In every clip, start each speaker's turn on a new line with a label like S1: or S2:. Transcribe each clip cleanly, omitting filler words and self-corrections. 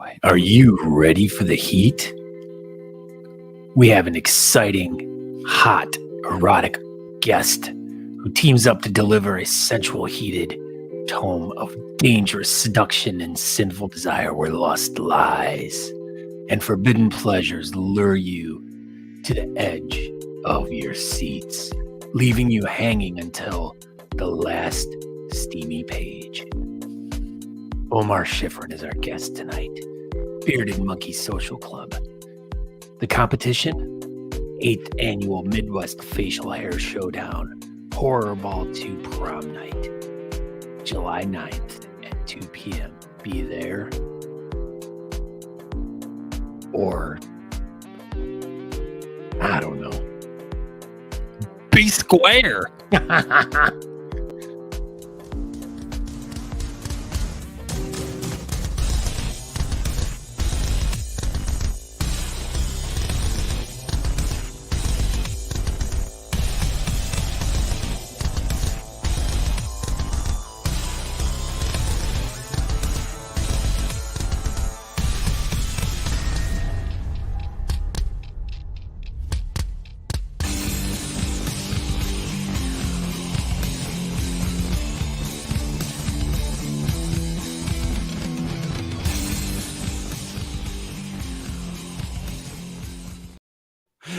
S1: boy. Are you ready for the heat? We have an exciting, hot, erotic guest who teams up to deliver a sensual, heated tome of dangerous seduction and sinful desire where lust lies and forbidden pleasures lure you to the edge of your seats, leaving you hanging until the last steamy page. Omar Shifrin is our guest tonight. Bearded Monkey Social Club. The competition? 8th Annual Midwest Facial Hair Showdown. Horrorball 2 Prom Night. July 9th at 2 p.m. Be there. Or, I don't know.
S2: Be square.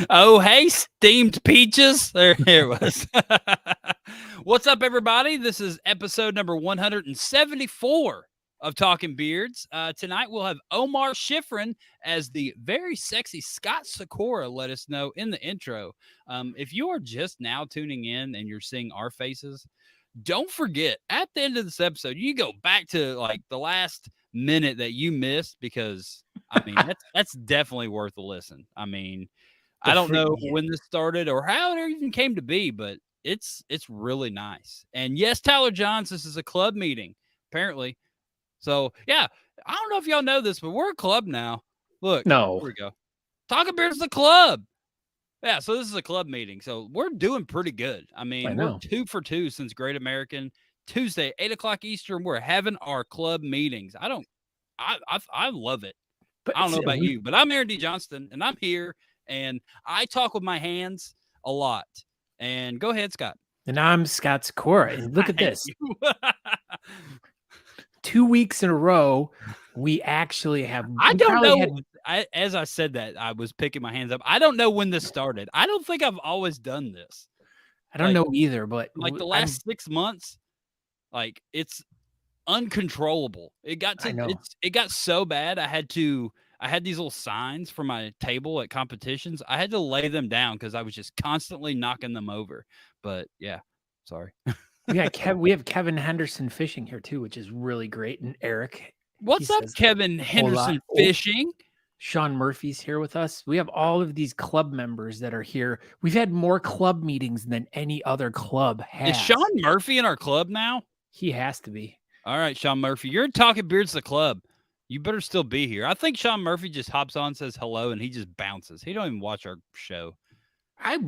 S2: Oh, hey, steamed peaches. There it was. What's up, everybody? This is episode number 174 of Talking Beards. Tonight, we'll have Omar Shifrin as the very sexy Scott Sikora let us know in the intro. If you are just now tuning in and you're seeing our faces, don't forget, at the end of this episode, you go back to like the last minute that you missed because, I mean, that's definitely worth a listen. I mean, I don't know when this started or how it even came to be, but it's really nice. And yes, Tyler Johns, this is a club meeting, apparently. So, yeah, I don't know if y'all know this, but we're a club now. Look,
S1: No.
S2: Here we go. Talking Beards the club. Yeah, so this is a club meeting. So we're doing pretty good. I mean, we're 2 for 2 since Great American. Tuesday, 8 o'clock Eastern, we're having our club meetings. I love it. But I don't know about you, but I'm Aaron D. Johnston, and I'm here. And I talk with my hands a lot. And go ahead, Scott.
S1: And I'm Scott Sikora. And look at this. 2 weeks in a row, we actually have.
S2: I don't know. As I said that, I was picking my hands up. I don't know when this started. I don't think I've always done this.
S1: I don't know either, but
S2: like the last 6 months, like it's uncontrollable. It got so bad. I had these little signs for my table at competitions. I had to lay them down because I was just constantly knocking them over. But yeah, sorry.
S1: we have Kevin Henderson Fishing here too, which is really great. And Eric.
S2: What's up, Kevin Henderson Fishing?
S1: Sean Murphy's here with us. We have all of these club members that are here. We've had more club meetings than any other club has.
S2: Is Sean Murphy in our club now?
S1: He has to be.
S2: All right, Sean Murphy. You're Talking Beards the club. You better still be here. I think Sean Murphy just hops on, says hello, and he just bounces. He don't even watch our show.
S1: I'm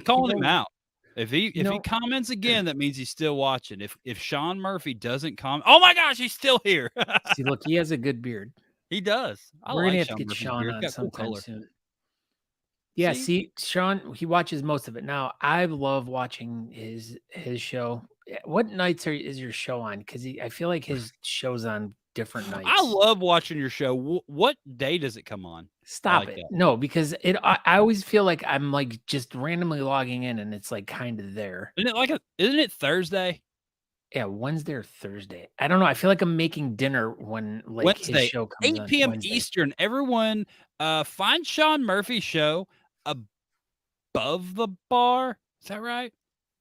S2: calling him out. If he comments again, that means he's still watching. If Sean Murphy doesn't comment, oh my gosh, he's still here.
S1: See, look, he has a good beard.
S2: He does.
S1: We're gonna have to get Sean on sometime soon. Yeah, see, Sean, he watches most of it now. I love watching his show. What nights is your show on? Because I feel like his show's on different nights.
S2: I love watching your show. What day does it come on?
S1: Stop it. No, because I always feel like I'm like just randomly logging in and it's like kind of there.
S2: Isn't it Thursday?
S1: Yeah, Wednesday or Thursday. I don't know. I feel like I'm making dinner when
S2: Wednesday,
S1: his show comes
S2: 8 p.m. Eastern. Everyone find Sean Murphy's show Above the Bar. Is that right?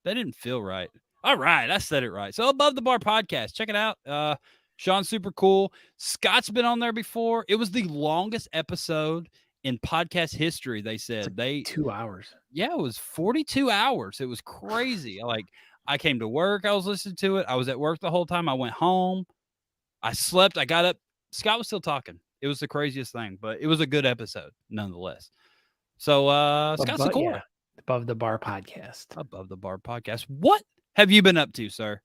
S2: That didn't feel right. All right, I said it right. So Above the Bar podcast. Check it out. Sean's super cool. Scott's been on there before. It was the longest episode in podcast history, they said.
S1: 2 hours.
S2: Yeah, it was 42 hours. It was crazy. I came to work. I was listening to it. I was at work the whole time. I went home. I slept. I got up. Scott was still talking. It was the craziest thing, but it was a good episode nonetheless. So, Scott Sikora.
S1: Above the Bar podcast.
S2: Above the Bar podcast. What have you been up to, sir?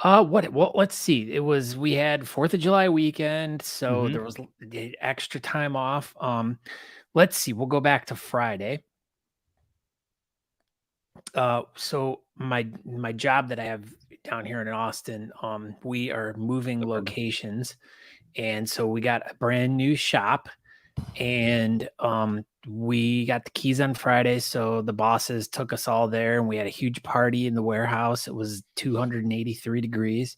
S1: Well, let's see. We had 4th of July weekend, so
S2: Mhm.
S1: there was extra time off. Let's see. We'll go back to Friday. So my job that I have down here in Austin, we are moving locations, and so we got a brand new shop, and we got the keys on Friday. So the bosses took us all there, and we had a huge party in the warehouse. It was 283 degrees.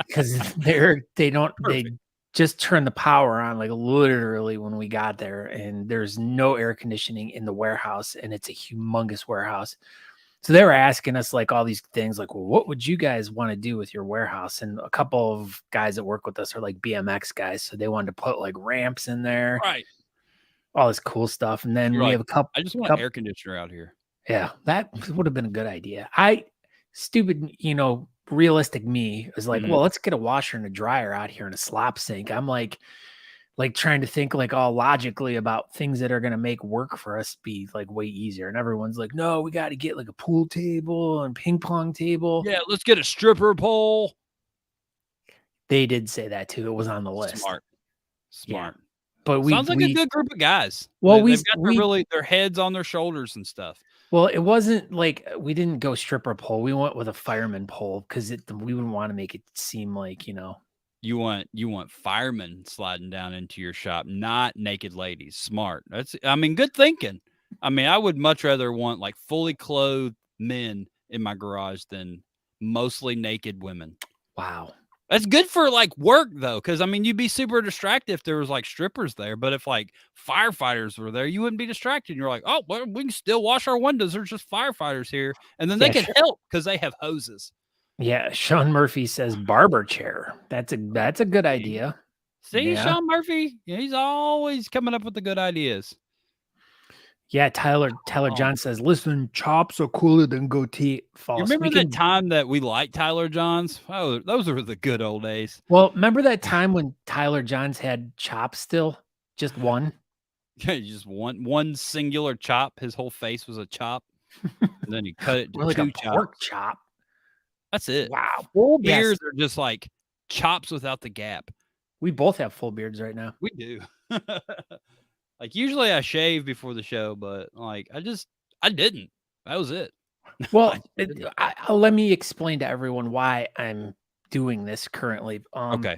S1: Because they just turned the power on like literally when we got there, and there's no air conditioning in the warehouse, and it's a humongous warehouse. So they were asking us like all these things like, well, what would you guys want to do with your warehouse? And a couple of guys that work with us are like BMX guys, so they wanted to put like ramps in there,
S2: Right.
S1: all this cool stuff. And then
S2: You're
S1: we
S2: like,
S1: have a couple
S2: I just want an air conditioner out here.
S1: Yeah, that would have been a good idea. Stupid, realistic me is like, well, let's get a washer and a dryer out here and a slop sink. I'm like trying to think like all logically about things that are going to make work for us be like way easier. And everyone's like, no, we got to get like a pool table and ping pong table.
S2: Yeah, let's get a stripper pole.
S1: They did say that too. It was on the list.
S2: Smart.
S1: Yeah. But
S2: sounds like a good group of guys.
S1: Well,
S2: they've got their heads on their shoulders and stuff.
S1: Well, it wasn't like we didn't go stripper pole. We went with a fireman pole because we wouldn't want to make it seem like,
S2: You want firemen sliding down into your shop, not naked ladies. Smart. Good thinking. I would much rather want like fully clothed men in my garage than mostly naked women.
S1: Wow.
S2: That's good for like work though, because you'd be super distracted if there was like strippers there. But if like firefighters were there, you wouldn't be distracted. You're like, oh, well, we can still wash our windows. There's just firefighters here, and then they can help because they have hoses.
S1: Yeah, Sean Murphy says barber chair. That's a good idea.
S2: See, yeah. Sean Murphy, he's always coming up with the good ideas.
S1: Yeah, Tyler John says, listen, chops are cooler than goatee. False.
S2: You remember that time that we liked Tyler Johns? Oh, those were the good old days.
S1: Well, remember that time when Tyler Johns had chops still? Just one?
S2: Yeah, just one singular chop. His whole face was a chop. And then he cut it to
S1: like
S2: two
S1: a pork chop.
S2: That's it.
S1: Wow.
S2: Full beards are just like chops without the gap.
S1: We both have full beards right now.
S2: We do. Like usually I shave before the show, but like I didn't. That was it.
S1: Well, let me explain to everyone why I'm doing this currently.
S2: Okay.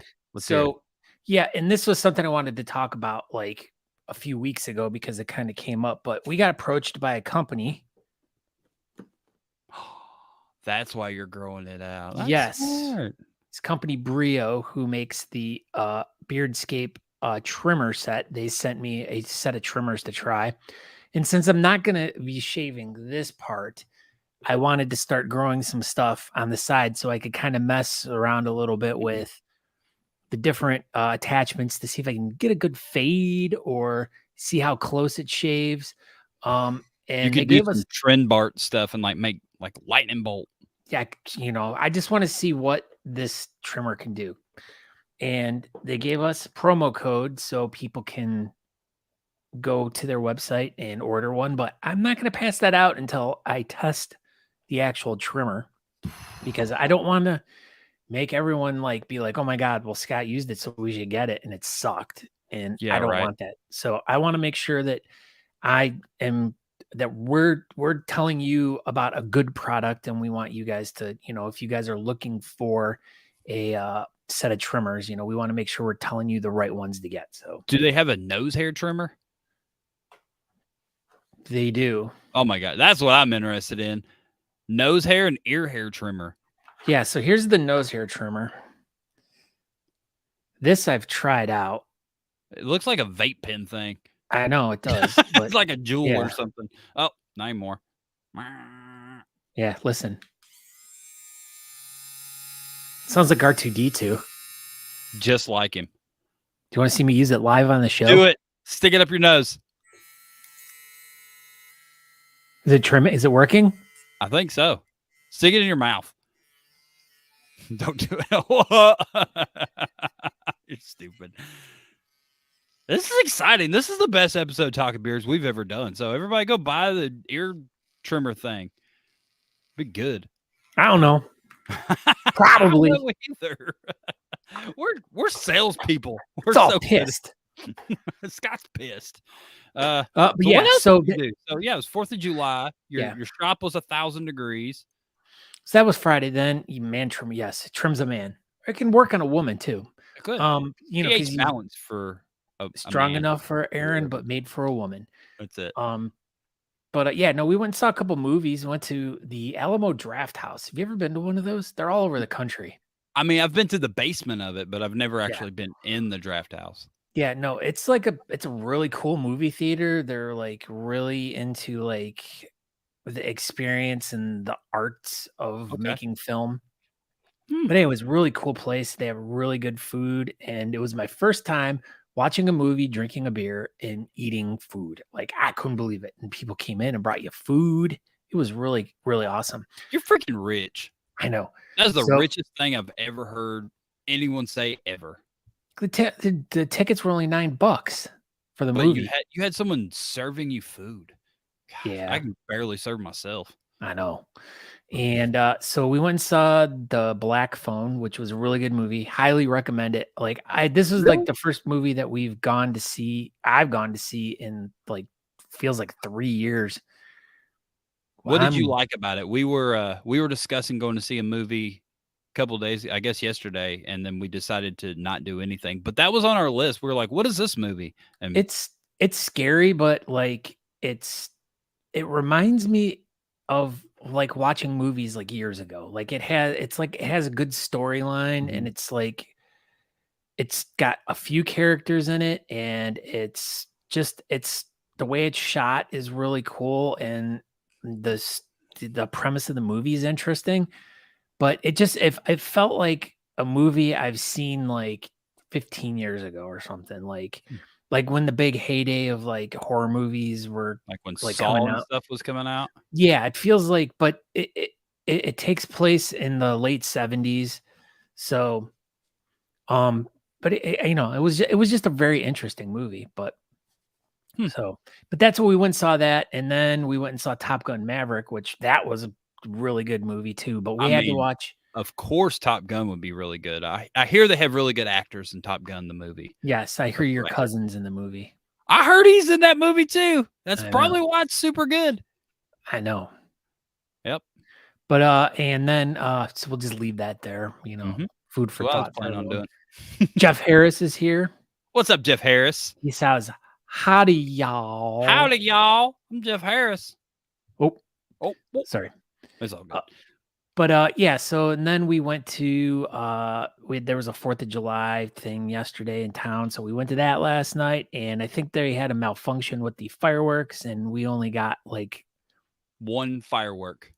S1: Yeah, and this was something I wanted to talk about like a few weeks ago because it kind of came up, but we got approached by a company.
S2: That's why you're growing it out. That's
S1: yes.
S2: smart.
S1: It's company Brio who makes the Beardscape trimmer set. They sent me a set of trimmers to try. And since I'm not going to be shaving this part, I wanted to start growing some stuff on the side so I could kind of mess around a little bit with the different attachments to see if I can get a good fade or see how close it shaves. And
S2: you could do some trend Bart stuff and like make like lightning bolt.
S1: Yeah, I just want to see what this trimmer can do. And they gave us a promo code so people can go to their website and order one, but I'm not going to pass that out until I test the actual trimmer because I don't want to make everyone like be like, oh my God, well, Scott used it, so we should get it. And it sucked. And I don't want that. So I want to make sure that we're telling you about a good product, and we want you guys to, if you guys are looking for a set of trimmers, we want to make sure we're telling you the right ones to get. So
S2: do they have a nose hair trimmer?
S1: They do.
S2: Oh my God. That's what I'm interested in. Nose hair and ear hair trimmer.
S1: Yeah. So here's the nose hair trimmer. This I've tried out.
S2: It looks like a vape pen thing.
S1: I know it does. But
S2: it's like a jewel or something. Oh, not anymore.
S1: Yeah. Listen. Sounds like R2D2.
S2: Just like him.
S1: Do you want to see me use it live on the show?
S2: Do it. Stick it up your nose.
S1: Is it trimming? Is it working?
S2: I think so. Stick it in your mouth. Don't do it. You're stupid. This is exciting. This is the best episode of Talking Beards we've ever done. So everybody go buy the ear trimmer thing. Be good.
S1: I don't know. Probably.
S2: I don't know either. We're salespeople. We're
S1: It's all
S2: so
S1: pissed.
S2: Scott's pissed.
S1: But
S2: But
S1: yeah,
S2: what else
S1: so
S2: did you do? So yeah, it was 4th of July.
S1: Yeah.
S2: Your shop was 1,000 degrees.
S1: so that was Friday. Then you man trim. Yes, it trims a man. It can work on a woman too.
S2: It could.
S1: You know,
S2: pH
S1: because
S2: balance for a
S1: strong
S2: man.
S1: enough for Aaron,
S2: Yeah.
S1: but made for a woman.
S2: That's it.
S1: But yeah, no, we went and saw a couple movies. Went to the Alamo Draft House. Have you ever been to one of those? They're all over the country.
S2: I mean, I've been to the basement of it, but I've never actually been in the draft house.
S1: Yeah, no, it's a really cool movie theater. They're like really into like the experience and the arts of making film. But anyway, it was a really cool place. They have really good food, and it was my first time watching a movie, drinking a beer, and eating food. Like I couldn't believe it. And people came in and brought you food. It was really, really awesome.
S2: You're freaking rich.
S1: I know.
S2: That's the richest thing I've ever heard anyone say ever.
S1: The tickets were only $9 for the
S2: But
S1: movie.
S2: you had someone serving you food. Gosh,
S1: Yeah.
S2: I can barely serve myself.
S1: I know. And so we went and saw The Black Phone, which was a really good movie. Highly recommend it. Like this is like the first movie that I've gone to see in like feels like 3 years.
S2: What did you like about it? We were discussing going to see a movie a couple of days, I guess yesterday, and then we decided to not do anything. But that was on our list. We were like, "What is this movie?" And
S1: it's scary, but like it reminds me of like watching movies like years ago. Like it has a good storyline, and it's like it's got a few characters in it, and it's the way it's shot is really cool, and the premise of the movie is interesting, but it felt like a movie I've seen like 15 years ago or something, like when the big heyday of like horror movies were
S2: like when
S1: like
S2: Saw and stuff was coming out.
S1: Yeah, it feels like, but it takes place in the late 70s. So, but it was just a very interesting movie, but but that's what we went and saw that. And then we went and saw Top Gun Maverick, which that was a really good movie too, but we had to watch.
S2: Of course, Top Gun would be really good. I hear they have really good actors in Top Gun, the movie.
S1: Yes, I hear your cousin's in the movie.
S2: I heard he's in that movie too. That's probably why it's super good.
S1: I know.
S2: Yep.
S1: But and then so we'll just leave that there. Food for thought.
S2: Plan on doing.
S1: Jeff Harris is here.
S2: What's up, Jeff Harris?
S1: He says, "Howdy, y'all."
S2: Howdy, y'all. I'm Jeff Harris.
S1: Oh, sorry.
S2: It's all good.
S1: But yeah, so and then we went to there was a 4th of July thing yesterday in town, so we went to that last night, and I think they had a malfunction with the fireworks, and we only got like
S2: one firework.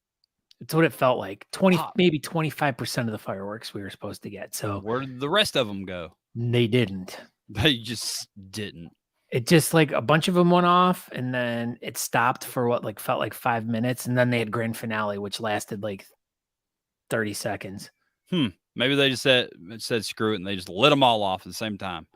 S1: It's what it felt like. Maybe 25% of the fireworks we were supposed to get. So
S2: where did the rest of them go?
S1: They didn't.
S2: They just didn't.
S1: It just like a bunch of them went off, and then it stopped for what like felt like 5 minutes, and then they had grand finale, which lasted like 30 seconds.
S2: Maybe they just said screw it, and they just lit them all off at the same time.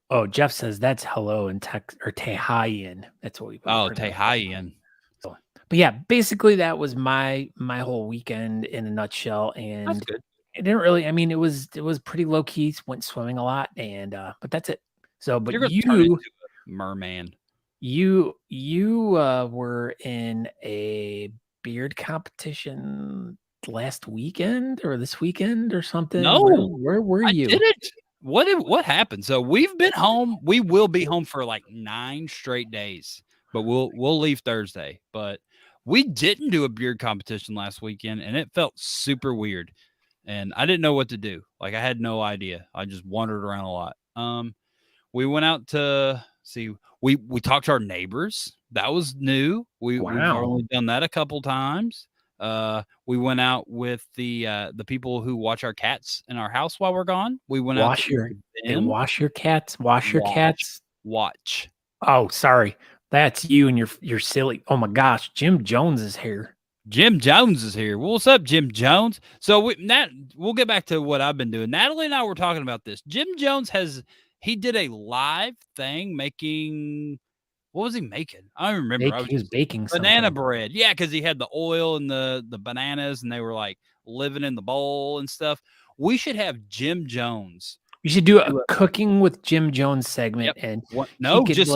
S1: Oh, Jeff says that's hello in Tehaian. That's what we put.
S2: Oh, Tehaian.
S1: So, but yeah, basically that was my whole weekend in a nutshell. And
S2: that's good.
S1: It didn't really. I mean, it was pretty low key. Went swimming a lot, and but that's it. So, but
S2: you're gonna turn into a merman.
S1: You were in a beard competition last weekend or this weekend or something.
S2: No,
S1: where were you?
S2: I didn't. What happened? So we've been home. We will be home for like 9 straight days, but we'll leave Thursday. But we didn't do a beard competition last weekend, and it felt super weird. And I didn't know what to do. Like I had no idea. I just wandered around a lot. We went out to see. We talked to our neighbors. That was new. We've only done that a couple times. We went out with the people who watch our cats in our house while we're gone. We went out
S1: to wash your cats. Wash your cats.
S2: Watch.
S1: Oh, sorry. That's you and your silly. Oh my gosh, Jim Jones is here.
S2: Jim Jones is here. What's up, Jim Jones? So we'll get back to what I've been doing. Natalie and I were talking about this. Jim Jones he did a live thing making What was he making? I don't remember.
S1: He was baking
S2: banana
S1: something.
S2: bread. Yeah, because he had the oil and the bananas, and they were like living in the bowl and stuff. We should have Jim Jones.
S1: We should do a cooking with Jim Jones segment, and
S2: no,
S1: he could
S2: just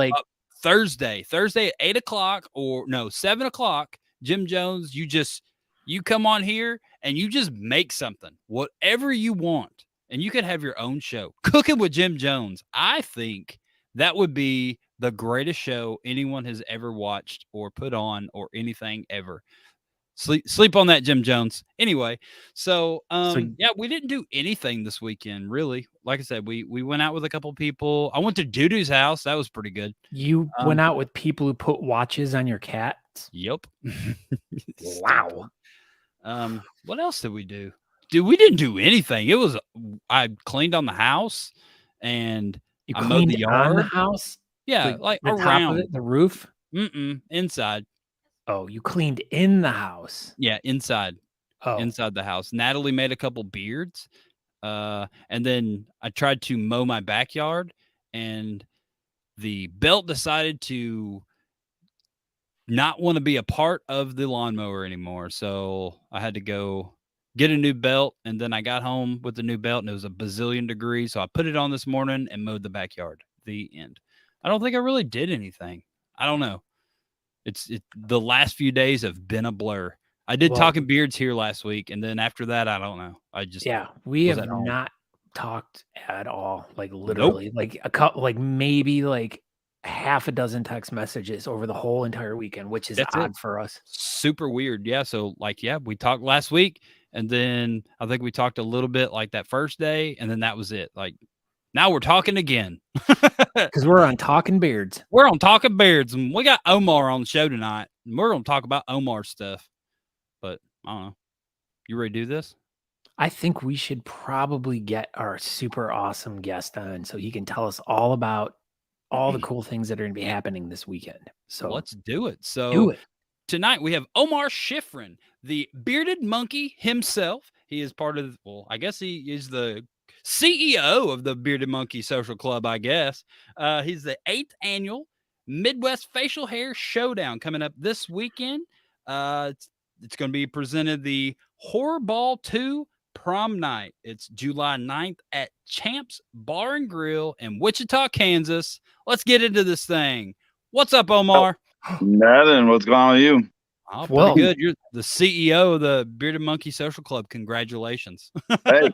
S2: Thursday at 8:00 or no 7:00. Jim Jones, you come on here and you just make something, whatever you want, and you can have your own show. Cooking with Jim Jones. I think that would be the greatest show anyone has ever watched or put on or anything ever. Sleep on that, Jim Jones. Anyway, so yeah, we didn't do anything this weekend, really. Like I said, we went out with a couple people. I went to Dudu's house. That was pretty good.
S1: You went out with people who put watches on your cats?
S2: Yep.
S1: Wow.
S2: What else did we do? Dude, we didn't do anything. I cleaned on the house and
S1: you
S2: I mowed the yard.
S1: On the house?
S2: Yeah, like
S1: the
S2: around
S1: top of it, the roof?
S2: Inside.
S1: Oh, you cleaned in the house?
S2: Yeah, inside. Oh. Inside the house. Natalie made a couple beards. And then I tried to mow my backyard, and the belt decided to not want to be a part of the lawnmower anymore. So I had to go get a new belt, and then I got home with the new belt, and it was a bazillion degrees. So I put it on this morning and mowed the backyard. The end. I don't think I really did anything. I don't know. The last few days have been a blur. I did Talking Beards here last week, and then after that, I don't know.
S1: We have not talked at all. Like literally, like a couple, like maybe like half a dozen text messages over the whole entire weekend, which is odd for us.
S2: Super weird. Yeah. So we talked last week, and then I think we talked a little bit like that first day, and then that was it. Like now we're talking again.
S1: Because we're on Talking Beards.
S2: We're on Talking Beards, and we got Omar on the show tonight, and we're going to talk about Omar stuff. But I don't know. You ready to do this?
S1: I think we should probably get our super awesome guest on so he can tell us all about all the cool things that are going to be happening this weekend. So
S2: let's do it. So tonight we have Omar Shifrin, the bearded monkey himself. He is part of, I guess he is the CEO of the Bearded Monkey Social Club, I guess. He's the 8th annual Midwest Facial Hair Showdown coming up this weekend. It's going to be presented the Horrorball 2 Prom Night. It's July 9th at Champs Bar and Grill in Wichita, Kansas. Let's get into this thing. What's up, Omar?
S3: Nothing. What's going on with you?
S2: Oh, pretty good. You're the CEO of the Bearded Monkey Social Club. Congratulations.
S3: Hey.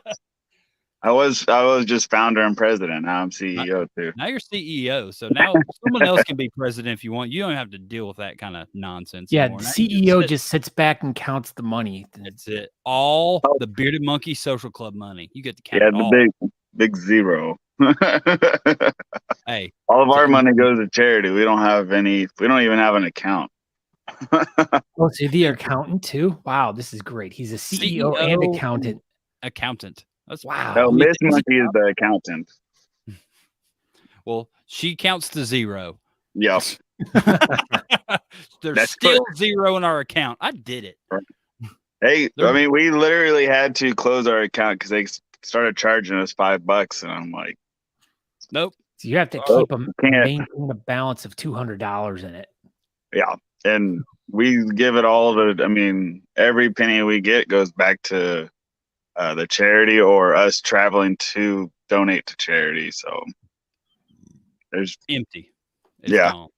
S3: I was just founder and president. Now I'm CEO too.
S2: Now you're CEO. So now someone else can be president if you want. You don't have to deal with that kind of nonsense.
S1: Yeah, the CEO just sits back and counts the money.
S2: That's it. All the Bearded Monkey Social Club money. You get to count it all.
S3: The big zero.
S2: Hey.
S3: All of our money goes to charity. We don't even have an account.
S1: Oh, so the accountant too? Wow, this is great. He's a CEO and accountant.
S2: Accountant. That's
S1: wow.
S3: No, Miss Monkey is the accountant.
S2: Well, she counts to zero.
S3: Yep.
S2: There's still zero in our account. I did it.
S3: Hey, I mean, we literally had to close our account because they started charging us $5, and I'm like,
S2: nope.
S1: So you have to maintain a balance of $200 in it.
S3: Yeah, and we give it all to. I mean, every penny we get goes back to the charity or us traveling to donate to charity. So there's
S2: empty.
S3: It's gone.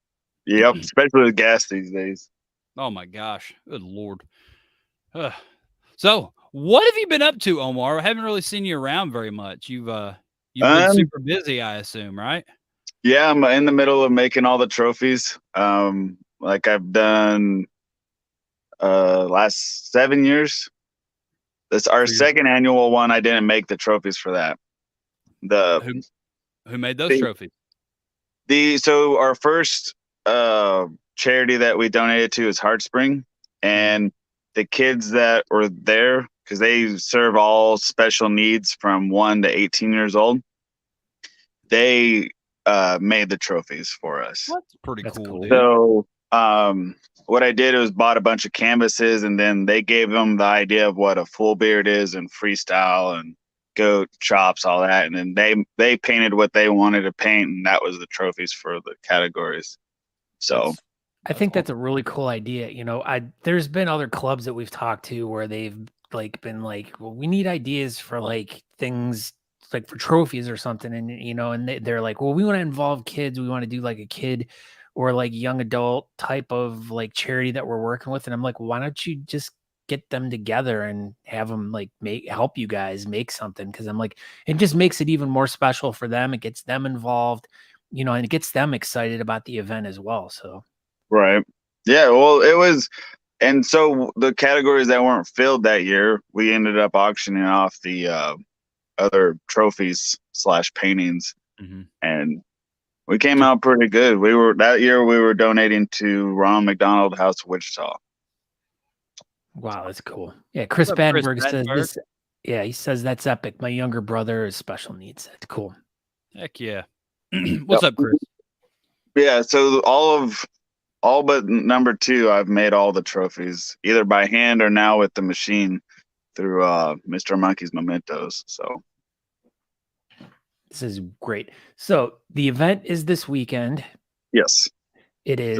S3: Yep. Especially with gas these days.
S2: Oh my gosh. Good Lord. So what have you been up to, Omar? I haven't really seen you around very much. You've been super busy, I assume, right?
S3: Yeah. I'm in the middle of making all the trophies. Like I've done, last 7 years. That's our second annual one. I didn't make the trophies for that.
S2: Who made those trophies?
S3: So our first charity that we donated to is Heartspring, and the kids that were there, because they serve all special needs from 1 to 18 years old, they made the trophies for us.
S2: That's pretty cool. Dude.
S3: So what I did was bought a bunch of canvases, and then they gave them the idea of what a full beard is and freestyle and goat chops, all that. And then they painted what they wanted to paint, and that was the trophies for the categories. So
S1: I think that's a really cool idea. You know, there's been other clubs that we've talked to where they've like been like, well, we need ideas for like things like for trophies or something. And, you know, and they're like, well, we want to involve kids. We want to do like a kid or like young adult type of like charity that we're working with. And I'm like, why don't you just get them together and have them like help you guys make something? Cause I'm like, it just makes it even more special for them. It gets them involved, you know, and it gets them excited about the event as well. So.
S3: right. Yeah, well, it was, and so the categories that weren't filled that year, we ended up auctioning off the other trophies / paintings, and we came out pretty good. That year we were donating to Ronald McDonald House of Wichita.
S1: Wow, that's cool. Yeah, Chris Badenberg says this. Yeah, he says that's epic. My younger brother is special needs. That's cool.
S2: Heck yeah. What's up, Chris?
S3: Yeah, so all but number 2, I've made all the trophies either by hand or now with the machine through Mr. Monkey's Mementos. So
S1: this is great. So the event is this weekend.
S3: Yes,
S1: it is.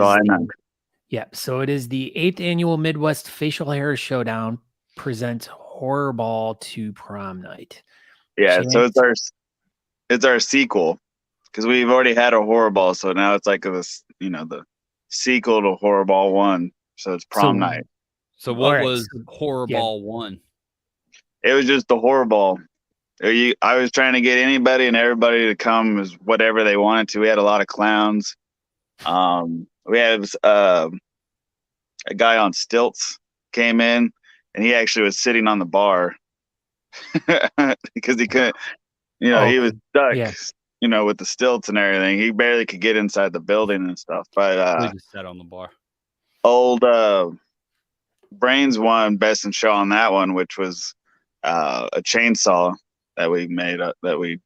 S1: Yeah, so it is the 8th annual Midwest Facial Hair Showdown presents Horrorball to Prom Night.
S3: Yeah, so it's our sequel because we've already had a Horrorball, so now it's like this, you know, the sequel to Horrorball 1. So it's Prom Night.
S2: So what was Horrorball 1?
S3: It was just the Horrorball. I was trying to get anybody and everybody to come as whatever they wanted to. We had a lot of clowns. We had a guy on stilts came in, and he actually was sitting on the bar because he couldn't, you know, he was stuck, you know, with the stilts and everything. He barely could get inside the building and stuff. But
S2: he just sat on the bar.
S3: Old Brains won Best in Show on that one, which was a chainsaw that we made up, that we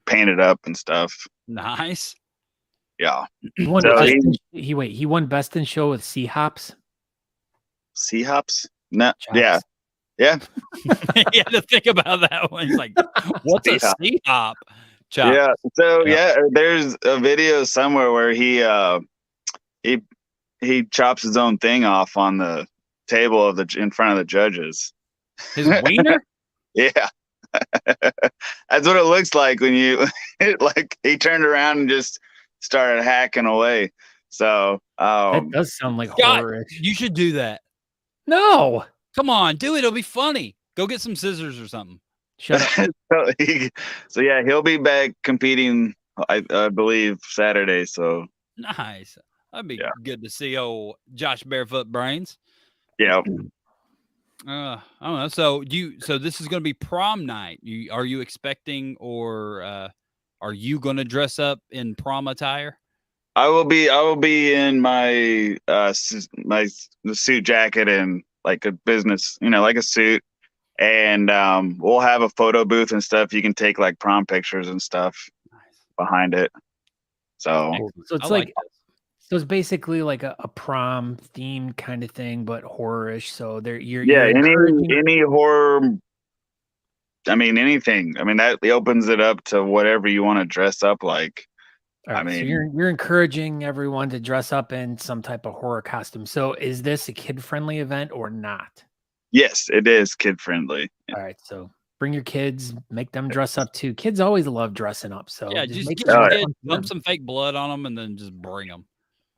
S3: painted up and stuff.
S2: Nice.
S3: Yeah.
S1: He won Best in Show with Sea Hops.
S3: Sea Hops? No.
S1: Chops.
S3: Yeah. Yeah.
S2: You had to think about that one. He's like, what's a sea hop? Chop.
S3: Yeah. So there's a video somewhere where he chops his own thing off on the table in front of the judges.
S2: His wiener?
S3: Yeah. That's what it looks like when you like he turned around and just started hacking away. So
S1: that does sound like horror.
S2: You should do that.
S1: No.
S2: Come on, do it. It'll be funny. Go get some scissors or something.
S1: Shut up.
S3: So yeah, he'll be back competing, I believe, Saturday. So
S2: nice. That'd be good to see old Josh Barefoot Brains.
S3: Yeah.
S2: I don't know. So this is going to be prom night. Are you expecting, or are you going to dress up in prom attire?
S3: I will be in my the suit jacket and like a business, you know, like a suit, and we'll have a photo booth and stuff. You can take like prom pictures and stuff behind it. So
S1: it's like so it's basically like a prom themed kind of thing, but horror-ish. So any
S3: horror. I mean, anything. I mean, that opens it up to whatever you want to dress up like.
S1: Right, so you're encouraging everyone to dress up in some type of horror costume. So is this a kid-friendly event or not?
S3: Yes, it is kid-friendly.
S1: All right, so bring your kids, make them dress up too. Kids always love dressing up. So
S2: yeah, just get your kids, dump some fake blood on them, and then just bring them.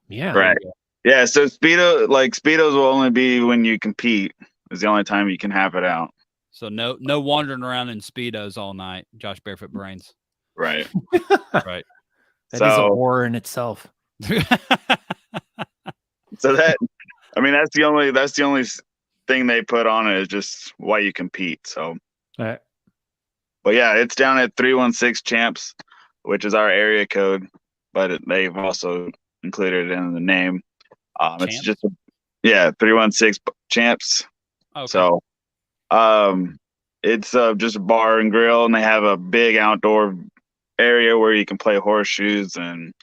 S1: Yeah.
S3: Right. Yeah. So Speedos will only be when you compete. Is the only time you can have it out.
S2: So no wandering around in Speedos all night. Josh Barefoot Brains.
S3: Right.
S2: Right.
S1: That is a horror in itself.
S3: So that's the only thing they put on it is just why you compete. So.
S1: All right.
S3: But yeah, it's down at 316 Champs, which is our area code, but they've also included it in the name. It's just 316 Champs. Okay. So it's just a bar and grill, and they have a big outdoor area where you can play horseshoes and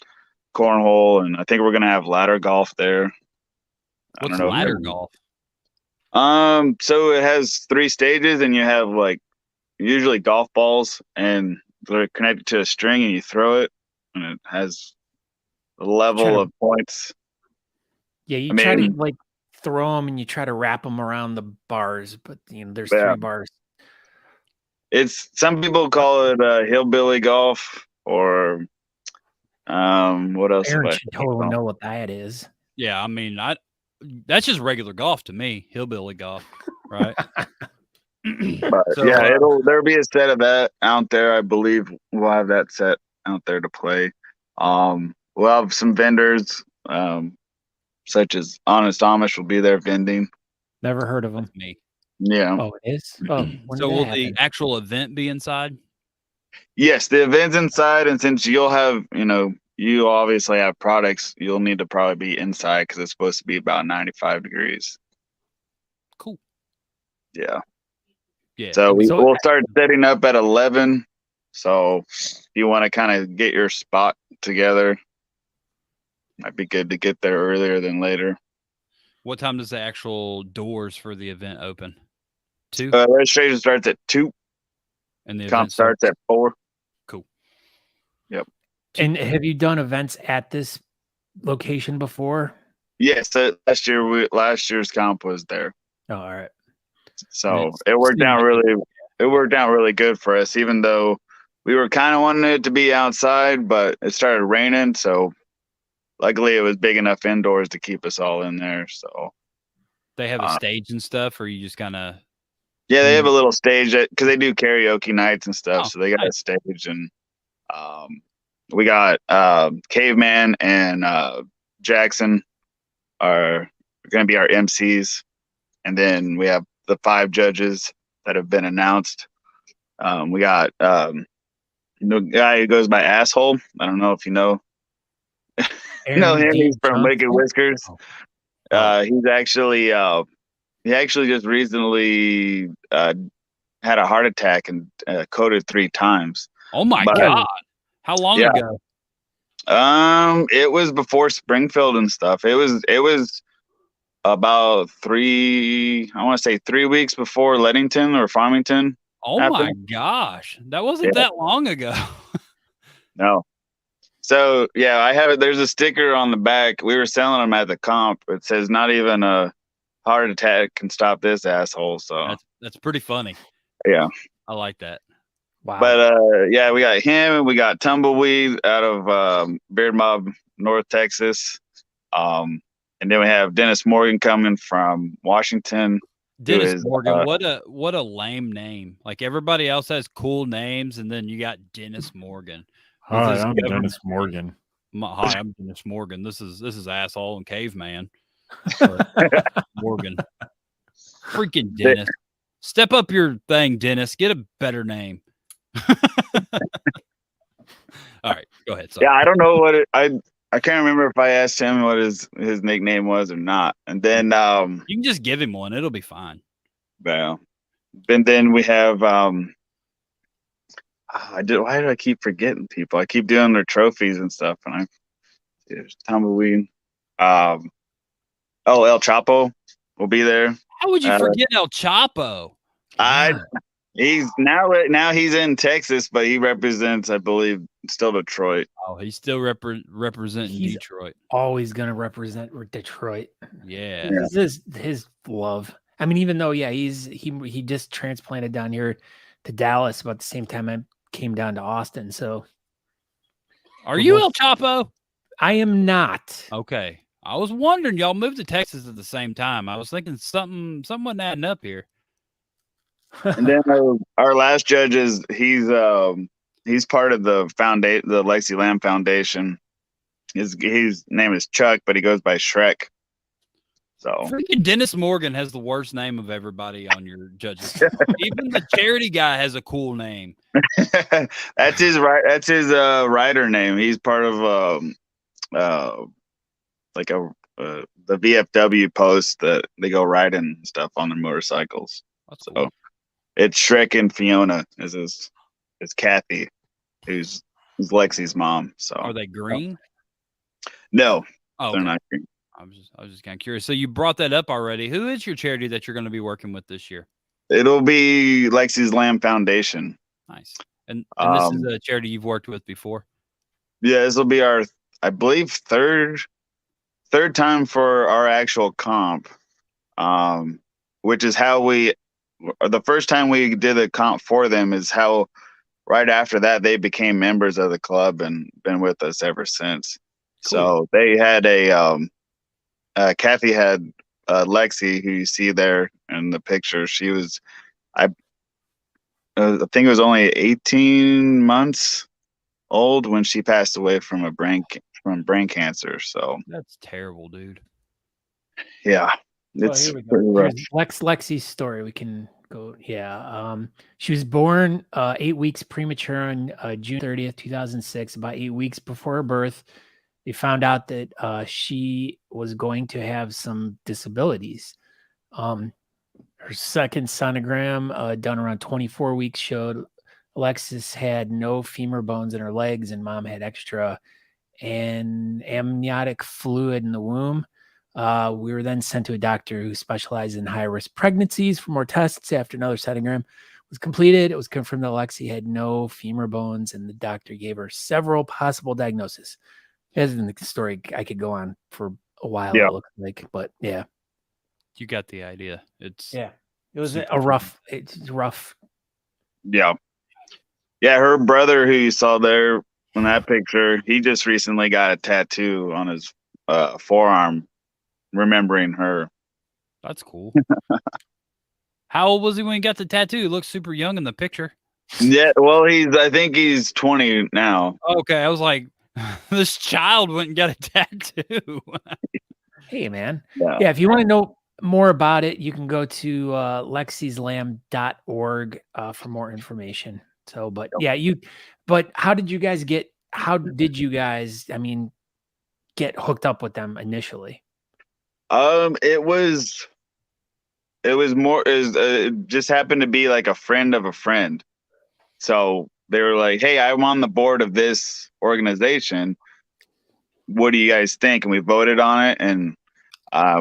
S3: cornhole, and I think we're gonna have ladder golf there.
S2: What's ladder golf?
S3: So it has 3 stages, and you have like usually golf balls, and they're connected to a string, and you throw it, and it has a level of points.
S1: Yeah, you
S3: I
S1: try to
S3: mean,
S1: like throw them and you try to wrap them around the bars, but there's
S3: Yeah.
S1: 3 bars.
S3: it's some people call it hillbilly golf or what else have
S1: Aaron
S3: I
S1: should totally know what that is.
S2: Yeah, I mean, that's just regular golf to me, hillbilly golf, right?
S3: But
S2: So,
S3: yeah, there'll be a set of that out there. I believe we'll have that set out there to play. We'll have some vendors, such as Honest Amish will be there vending.
S1: Never heard of them.
S2: that's me.
S3: Yeah.
S1: Oh, it is? Oh, when
S2: So
S1: did
S2: will
S1: that
S2: the
S1: happen?
S2: actual event be inside?
S3: Yes, the event's inside, and since you'll have, you obviously have products, you'll need to probably be inside because it's supposed to be about 95 degrees.
S2: Cool.
S3: Yeah.
S2: Yeah.
S3: So
S1: So-
S3: we'll start setting up at 11. So if you want to kind of get your spot together, might be good to get there earlier than later.
S2: What time does the actual doors for the event open? 2?
S3: Registration starts at 2.
S2: And the
S3: Comp
S2: event
S3: starts at 4.
S2: Cool.
S3: Yep.
S1: And have you done events at this location before?
S3: Yes, last year's comp was there.
S1: Oh, all right.
S3: So
S2: It's
S3: it worked out
S2: student-
S3: really good for us, even though we were kind of wanting it to be outside, but it started raining. So luckily it was big enough indoors to keep us all in there. So
S2: They have a stage and stuff, or you just kind of.
S3: yeah, they have a little stage because they do karaoke nights and stuff.
S2: Oh,
S3: So they got a
S2: nice.
S3: stage, and we got Caveman and Jackson are going to be our MCs, and then we have the 5 judges that have been announced. We got the guy who goes by Asshole. I don't know if you know. No, him. He's from Wicked Whiskers. He's actually he actually just recently had a heart attack and coded 3 times.
S2: Oh my
S3: But-
S2: God! How long
S3: Yeah.
S2: ago?
S3: It was before Springfield and stuff. It was about 3 weeks before Leadington or Farmington.
S2: Oh my gosh! That wasn't that long ago.
S3: No. So yeah, I have it. There's a sticker on the back. We were selling them at the comp. It says not even a heart attack can stop this asshole. So
S2: That's pretty funny.
S3: yeah.
S2: I like that.
S1: Wow.
S3: But yeah, we got him and we got Tumbleweed out of Beard Mob, North Texas. And then we have Dennis Morgan coming from Washington.
S2: Dennis
S3: is,
S2: Morgan, what a lame name. Like everybody else has cool names, and then you got Dennis Morgan.
S4: Hi,
S2: This is
S4: I'm
S2: government-
S4: Dennis Morgan.
S2: Hi, I'm Dennis Morgan. This is asshole and caveman. Morgan. Freaking Dennis. Step up your thing, Dennis. Get a better name. All right, go ahead. Sorry.
S3: Yeah, I don't know what I can't remember if I asked him what his nickname was or not. And then
S2: You can just give him one. It'll be fine.
S3: well, and then we have why do I keep forgetting people? I keep doing their trophies and stuff, and there's Tumbleweed. El Chapo will be there.
S2: How would you forget El Chapo?
S3: He's now he's in Texas, but he represents, I believe, still Detroit.
S2: Oh, he's still representing
S1: He's-
S2: Detroit.
S1: Always going to represent Detroit.
S2: Yeah.
S1: This is his love. I mean, even though, yeah, he just transplanted down here to Dallas about the same time I came down to Austin. So
S2: Are you El Chapo?
S1: I am not.
S2: Okay. I was wondering, y'all moved to Texas at the same time. I was thinking something wasn't adding up here.
S3: And then our last judge is he's part of the Lexi Lamb Foundation. His name is Chuck, but he goes by Shrek. So
S2: Freaking Dennis Morgan has the worst name of everybody on your judges. Even the charity guy has a cool name.
S3: that's his writer name. He's part of the VFW post that they go riding and stuff on their motorcycles.
S2: That's
S3: So
S2: cool.
S3: it's Shrek and Fiona is Kathy, who's Lexi's mom. So
S2: Are they green?
S3: no,
S2: Oh,
S3: they're
S2: okay.
S3: not green.
S2: I was just kind of curious. So you brought that up already. Who is your charity that you're going to be working with this year?
S3: It'll be Lexi's Lamb Foundation.
S2: Nice. And this is a charity you've worked with before?
S3: Yeah, this will be our, I believe, third third time for our actual comp, which is how the first time we did a comp for them is how right after that they became members of the club and been with us ever since.
S2: Cool.
S3: So they had Kathy had Lexi, who you see there in the picture. She was, I think it was only 18 months old when she passed away from brain cancer. So
S2: That's terrible, dude.
S3: yeah,
S4: Well,
S3: it's
S4: here we
S3: pretty
S4: go.
S3: rough.
S4: Here's Lexi's story. We can go. Yeah. She was born 8 weeks premature on June 30th, 2006. About 8 weeks before her birth, they found out that she was going to have some disabilities. Her second sonogram, done around 24 weeks, showed Alexis had no femur bones in her legs, and mom had extra amniotic fluid in the womb. We were then sent to a doctor who specialized in high-risk pregnancies for more tests. After another sonogram was completed, it was confirmed that Lexi had no femur bones, and the doctor gave her several possible diagnoses. As in the story, I could go on for a while,
S3: Yeah.
S4: it looks like, but yeah.
S2: You got the idea. It's
S4: Yeah. It was
S2: super
S4: a rough, it's rough.
S3: Yeah. Yeah, her brother who you saw there in that picture, he just recently got a tattoo on his forearm remembering her.
S2: That's cool. How old was he when he got the tattoo? He looks super young in the picture.
S3: Yeah, well, I think he's 20 now.
S2: Okay, I was like, this child went and got a tattoo.
S4: Hey, man.
S3: Yeah.
S4: Yeah, if you want to know more about it, you can go to lexislam.org for more information. So, but yeah, how did you guys get hooked up with them initially?
S3: It just happened to be like a friend of a friend. So they were like, "Hey, I'm on the board of this organization. What do you guys think?" And we voted on it. And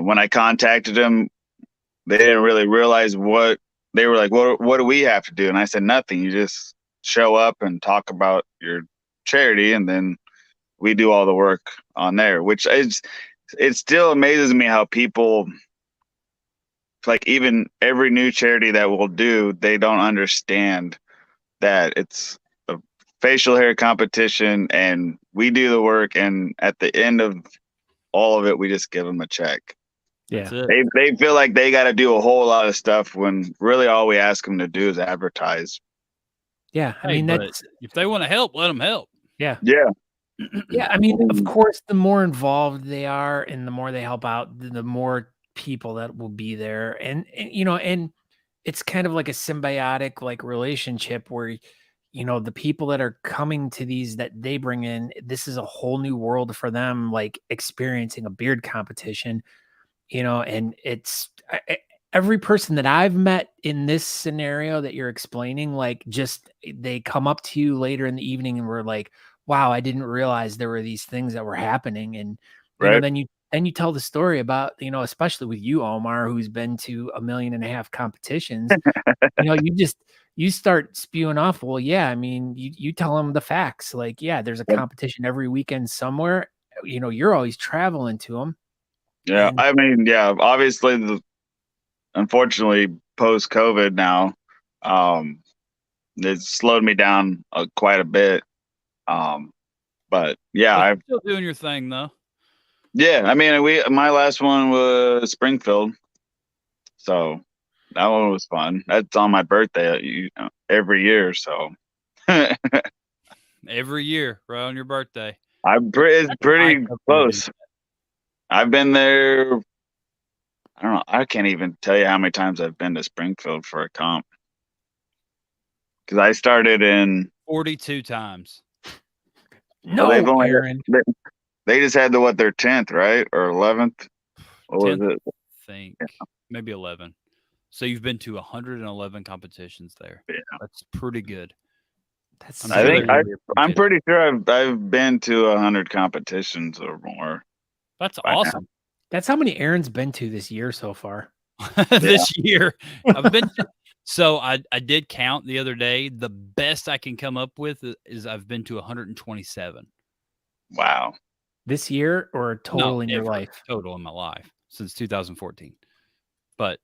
S3: when I contacted them, they didn't really realize what they were like. What do we have to do? And I said, nothing. You just show up and talk about your charity, and then we do all the work on there. Which it still amazes me how people, like, even every new charity that we'll do, they don't understand that it's a facial hair competition and we do the work, and at the end of all of it, we just give them a check.
S2: That's
S4: Yeah.
S2: it.
S3: They feel like they got to do a whole lot of stuff when really all we ask them to do is advertise.
S4: Yeah. I
S2: Hey,
S4: mean,
S2: but
S4: that's,
S2: if they want to help, let them help.
S4: yeah.
S3: Yeah.
S4: Yeah. I mean, of course, the more involved they are and the more they help out, the more people that will be there. And it's kind of like a symbiotic like relationship where, the people that are coming to these that they bring in, this is a whole new world for them, like experiencing a beard competition, and it's every person that I've met in this scenario that you're explaining, like just they come up to you later in the evening and we're like, wow, I didn't realize there were these things that were happening. And,
S3: Right.
S4: then you tell the story about, especially with you, Omar, who's been to 1.5 million competitions, you start spewing off. Well, yeah, I mean, you tell them the facts. Like, yeah, there's a competition every weekend somewhere. You're always traveling to them.
S3: Yeah.
S4: And-
S3: I mean, yeah, obviously, unfortunately, post COVID now, it's slowed me down quite a bit. But yeah,
S2: But you're still doing your thing though.
S3: I mean, my last one was Springfield, so that one was fun. That's on my birthday, every year. So
S2: Every year, right on your birthday.
S3: it's pretty
S2: nice of them to do
S3: close. I've been there. I don't know. I can't even tell you how many times I've been to Springfield for a comp. Because I started in
S2: 42 times.
S4: No,
S3: they've only
S4: Aaron.
S3: they just had their 10th, right, or 11th. What was
S2: 10th,
S3: it?
S2: I think maybe 11. So you've been to 111 competitions there.
S3: Yeah.
S2: That's pretty good.
S4: That's
S3: I think
S2: really
S3: I'm
S2: appreciate it.
S3: pretty sure I've been to 100 competitions or more.
S2: That's
S3: by now.
S2: awesome.
S4: That's how many Aaron's been to this year so far.
S2: This year I've been so I did count the other day. The best I can come up with is I've been to 127.
S3: Wow.
S4: This year or total in your
S2: ever.
S4: life?
S2: Total in my life since 2014. But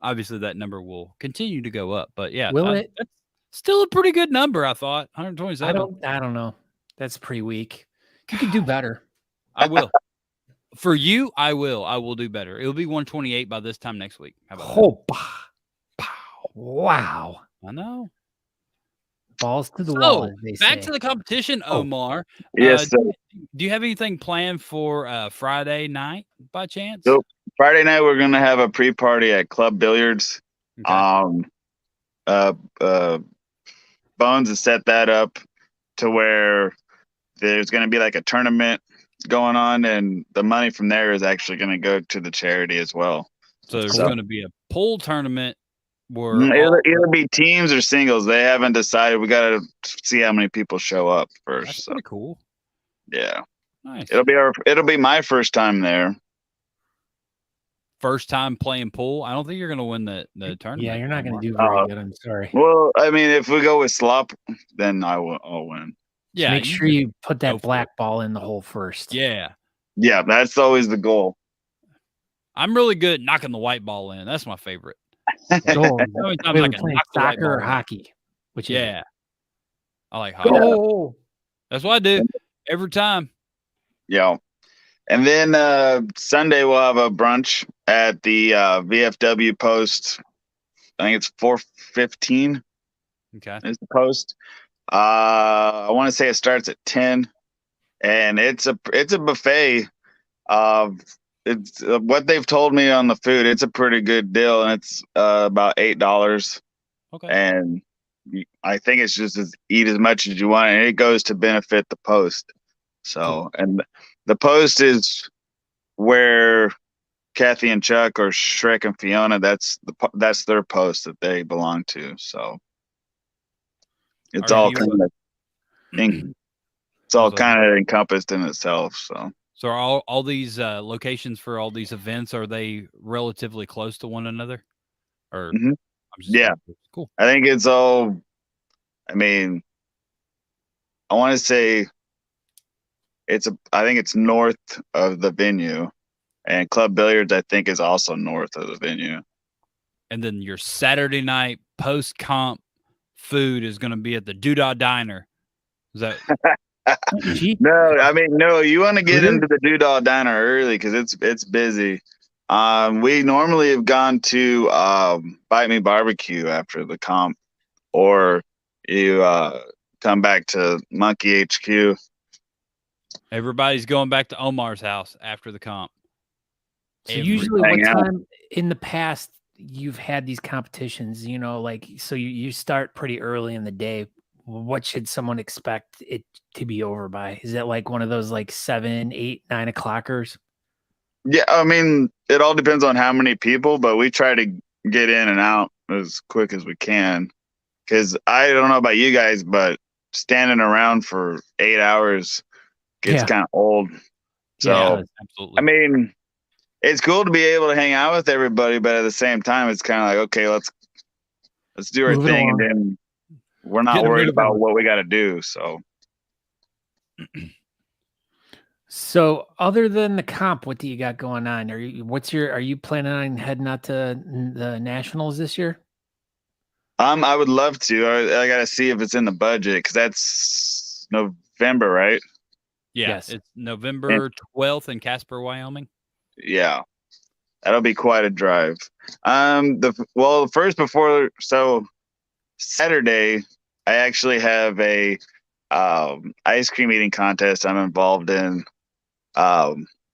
S2: obviously that number will continue to go up. But yeah,
S4: Will it?
S2: that's still a pretty good number, I thought. 127.
S4: I don't know. That's pretty weak. You could do better.
S2: I will. For you, I will. I will do better. It'll be 128 by this time next week. How about that?
S4: Oh, wow.
S2: I know.
S4: Balls to the wall,
S2: So,
S4: as they
S2: back
S4: say.
S2: to the competition, Omar.
S3: Yes, sir.
S2: Do you have anything planned for Friday night by chance?
S3: Nope. Friday night we're gonna have a pre-party at Club Billiards.
S2: Okay.
S3: Bones has set that up to where there's gonna be like a tournament going on, and the money from there is actually gonna go to the charity as well.
S2: So there's
S3: So-
S2: going to be a pool tournament where
S3: It'll be teams or singles. They haven't decided. We gotta see how many people show up first.
S2: that's
S3: So
S2: pretty cool.
S3: yeah,
S2: Nice.
S3: it'll be my first time there.
S2: First time playing pool. I don't think you're going to win the tournament.
S4: Yeah, you're not going
S2: Omar.
S4: to do very good. I'm sorry.
S3: Well, I mean, if we go with slop, then I'll win.
S2: Yeah.
S4: Make sure you put
S2: go
S4: that
S2: for
S4: black ball in the hole first.
S2: Yeah.
S3: Yeah, that's always the goal.
S2: I'm really good at knocking the white ball in. That's my favorite.
S4: Go.
S2: How many times I
S4: Wait,
S2: can
S4: playing
S2: knock the white
S4: soccer or
S2: ball in?
S4: hockey? Which is it?
S2: Yeah. I like hockey.
S4: Go.
S2: That's what I do every time.
S3: Yeah. And then Sunday we'll have a brunch at the VFW post. I think it's 4:15
S2: Okay.
S3: is the post. I want to say it starts at 10, and it's a buffet. It's what they've told me on the food. It's a pretty good deal, and it's about $8.
S2: Okay.
S3: And I think it's just eat as much as you want, and it goes to benefit the post. So, and the post is where Kathy and Chuck or Shrek and Fiona. That's their post that they belong to. So it's all kind of encompassed in itself.
S2: So are all these locations for all these events, are they relatively close to one another? Or
S3: Mhm. Yeah.
S2: Cool.
S3: I think it's all. I mean, I want to say I think it's north of the venue, and Club Billiards I think is also north of the venue.
S2: And then your Saturday night post comp food is going to be at the Doodah Diner. Is that?
S3: No, I mean, no, you want to get into the Doodah Diner early because it's busy. We normally have gone to Bite Me Barbecue after the comp, or you come back to Monkey HQ.
S2: Everybody's going back to Omar's house after the comp.
S4: So usually what
S3: Hang out.
S4: time in the past you've had these competitions, like, so you start pretty early in the day. What should someone expect it to be over by? Is it like one of those like 7, 8, 9 o'clockers?
S3: Yeah, I mean, it all depends on how many people, but we try to get in and out as quick as we can. Because I don't know about you guys, but standing around for 8 hours gets kind of old. So,
S2: Yeah, absolutely.
S3: I mean, it's cool to be able to hang out with everybody, but at the same time, it's kind of like, okay, let's do our
S4: Move it
S3: thing,
S4: along.
S3: and then we're not
S2: Get a
S3: worried
S2: move
S3: about
S2: on.
S3: what we got to do. So,
S4: So other than the comp, what do you got going on? Are you planning on heading out to the nationals this year?
S3: I would love to. I got to see if it's in the budget because that's November, right?
S2: Yeah,
S4: Yes.
S2: it's November 12th in Casper, Wyoming.
S3: Yeah, that'll be quite a drive. So Saturday, I actually have a ice cream eating contest I'm involved in,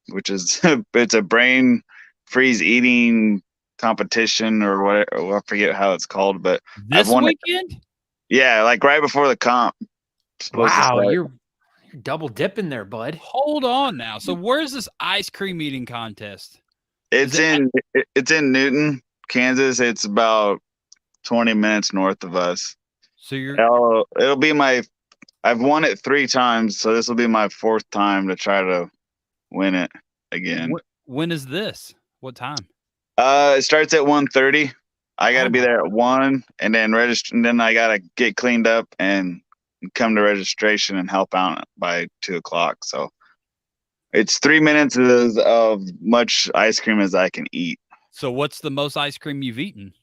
S3: which is it's a brain freeze eating competition or whatever. I forget how it's called, but
S2: This
S3: I've won it.
S2: weekend?
S3: Yeah, like right before the comp. Supposed to
S4: Wow,
S3: start.
S4: you're double dipping there, bud.
S2: Hold on now. So where's this ice cream eating contest?
S3: It's in Newton, Kansas. It's about 20 minutes north of us.
S2: So
S3: It'll be I've won it 3 times, so this will be my 4th time to try to win it again.
S2: when is this? What time?
S3: It starts at 1:30. I got to be there at 1, and then register. And then I got to get cleaned up and come to registration and help out by 2 o'clock. So It's 3 minutes of much ice cream as I can eat.
S2: So what's the most ice cream you've eaten?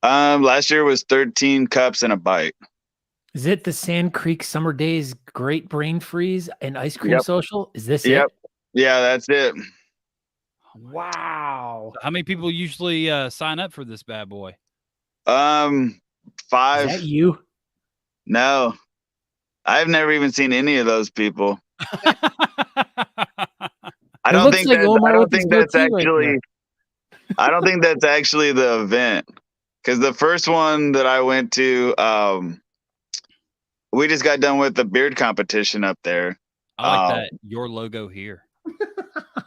S3: Last year was 13 cups and a bite.
S4: Is it the Sand Creek Summer Days Great Brain Freeze and Ice Cream
S3: Yep.
S4: Social? Is this
S3: Yep.
S4: it?
S3: Yeah, that's it.
S4: Wow.
S2: How many people usually sign up for this bad boy?
S3: 5.
S4: Is that you?
S3: No, I've never even seen any of those people. I don't think that's actually. I don't think that's actually the event, because the first one that I went to, we just got done with the beard competition up there.
S2: I like that. Your logo here.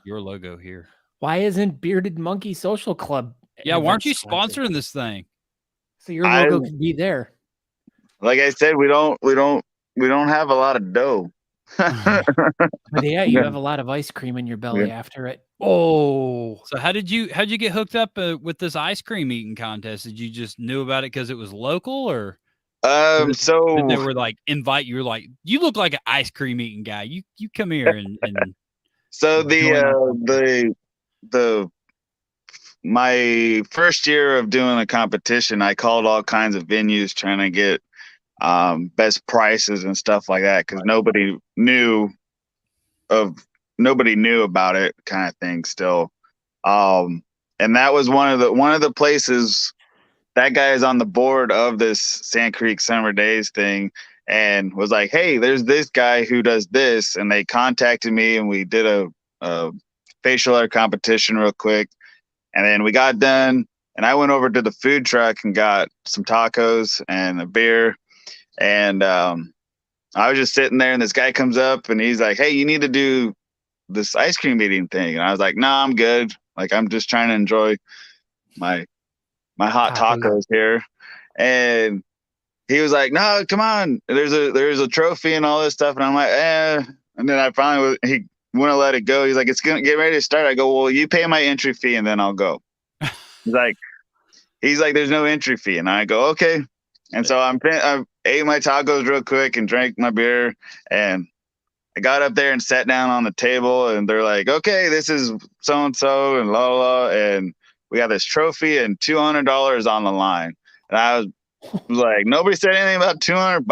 S2: Your logo here.
S4: Why isn't Bearded Monkey Social Club?
S2: Yeah, why aren't you sponsoring this thing?
S4: So your logo can be there.
S3: Like I said, we don't have a lot of dough.
S4: But yeah, you have a lot of ice cream in your belly after it. Oh,
S2: so how'd you get hooked up with this ice cream eating contest? Did you just knew about it because it was local, or
S3: so
S2: did they were like invite you? Like, you look like an ice cream eating guy. You come here and
S3: so my first year of doing a competition, I called all kinds of venues trying to get best prices and stuff like that, because nobody knew about it, kind of thing still. And that was one of the places. That guy is on the board of this Sand Creek Summer Days thing, and was like, hey, there's this guy who does this, and they contacted me, and we did a facial hair competition real quick, and then we got done, and I went over to the food truck and got some tacos and a beer. And I was just sitting there, and this guy comes up, and he's like, hey, you need to do this ice cream eating thing. And I was like, nah, I'm good. Like, I'm just trying to enjoy my hot tacos here. And he was like, no, come on. There's a trophy and all this stuff. And I'm like, eh. And then I finally, he wouldn't let it go. He's like, it's going to get ready to start. I go, well, you pay my entry fee and then I'll go. He's like, there's no entry fee. And I go, okay. And so I ate my tacos real quick and drank my beer, and I got up there and sat down on the table, and they're like, okay, this is so-and-so and la la, and we got this trophy and $200 on the line. And I was like, nobody said anything about $200.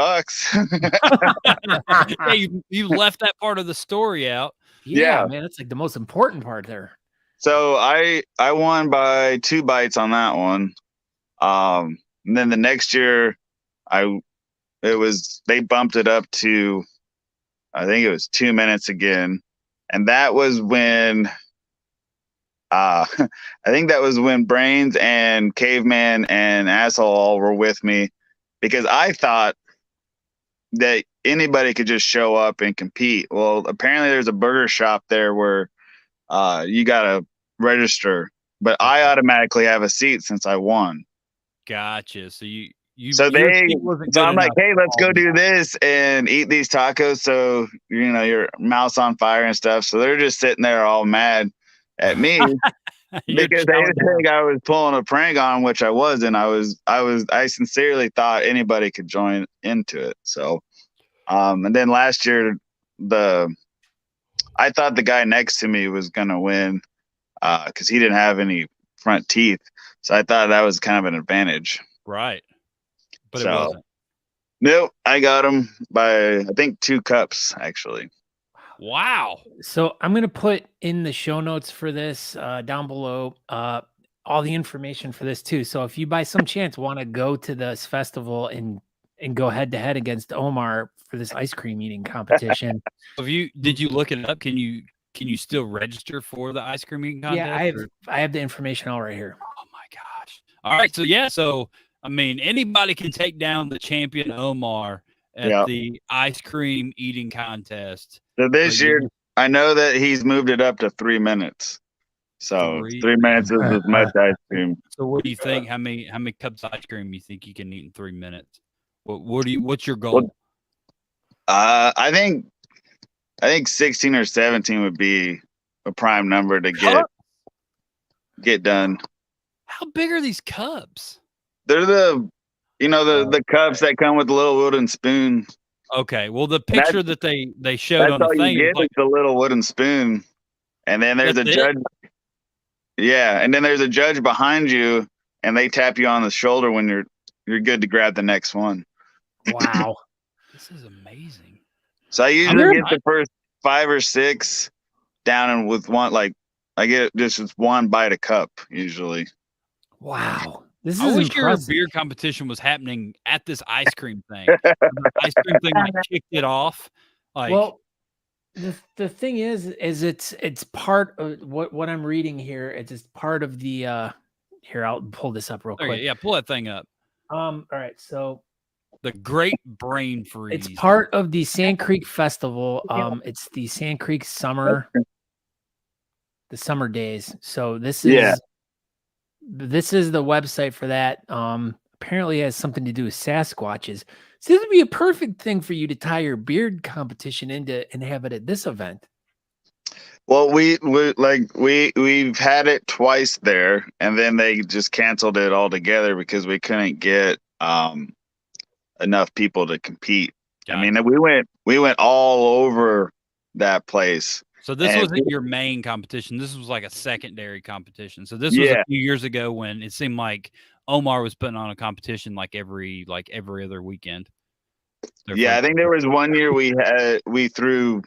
S2: Yeah, you left that part of the story out.
S4: Yeah, man, that's like the most important part there.
S3: So I won by 2 bites on that one. And then the next year, they bumped it up to, I think it was 2 minutes again, and that was when, I think that was when Brains and Caveman and Asshole all were with me, because I thought that anybody could just show up and compete. Well, apparently there's a burger shop there where you gotta register, but I automatically have a seat since I won.
S2: Gotcha. So
S3: so I'm like, hey, let's go do this and eat these tacos. So, your mouth's on fire and stuff. So they're just sitting there all mad at me because they think I was pulling a prank on, which I wasn't. I sincerely thought anybody could join into it. So, and then last year, I thought the guy next to me was going to win because he didn't have any front teeth. So I thought that was kind of an advantage.
S2: Right. But it wasn't.
S3: Nope. I got him by, I think, 2 cups, actually.
S2: Wow.
S4: So I'm going to put in the show notes for this down below all the information for this too. So if you by some chance want to go to this festival and go head to head against Omar for this ice cream eating competition.
S2: Did you look it up? Can you still register for the ice cream eating contest?
S4: Yeah, I have the information all right here.
S2: Oh my gosh. All right. So yeah, I mean, anybody can take down the champion Omar at the ice cream eating contest.
S3: So this year, I know that he's moved it up to 3 minutes. So 3 minutes is as much ice cream.
S2: So what do you think? How many cups of ice cream you think you can eat in 3 minutes? What's your goal?
S3: I think 16 or 17 would be a prime number to get done.
S2: How big are these cups?
S3: They're the cups that come with the little wooden spoon.
S2: Okay. Well, the picture that they showed
S3: That's
S2: on the
S3: all
S2: thing
S3: you
S2: was
S3: get
S2: like,
S3: is the little wooden spoon, and then there's a
S2: That's it?
S3: judge. Yeah, and then there's a judge behind you, and they tap you on the shoulder when you're good to grab the next one.
S4: Wow.
S2: this is amazing.
S3: So I usually
S2: Very
S3: get
S2: nice.
S3: the first 5 or 6 down, and with one, like I get just one bite a cup usually.
S4: Wow. This
S2: I
S4: is
S2: wish your
S4: impressive.
S2: beer competition was happening at this ice cream thing. The ice cream thing like kicked it off. Like,
S4: Well, the thing is it's part of what I'm reading here. It's just part of the here, I'll pull this up real
S2: okay,
S4: quick.
S2: yeah, pull that thing up.
S4: All right, so
S2: The Great Brain Freeze.
S4: it's part of the Sand Creek Festival. It's the Sand Creek the summer days. So this is the website for that. Apparently it has something to do with Sasquatches. So this would be a perfect thing for you to tie your beard competition into and have it at this event.
S3: Well, we've had it twice there, and then they just canceled it altogether because we couldn't get enough people to compete.
S2: Gotcha.
S3: I mean, we went all over that place.
S2: So this
S3: And-
S2: wasn't your main competition. This was like a secondary competition. So this was a few years ago when it seemed like Omar was putting on a competition like every other weekend.
S3: I think there was one year we threw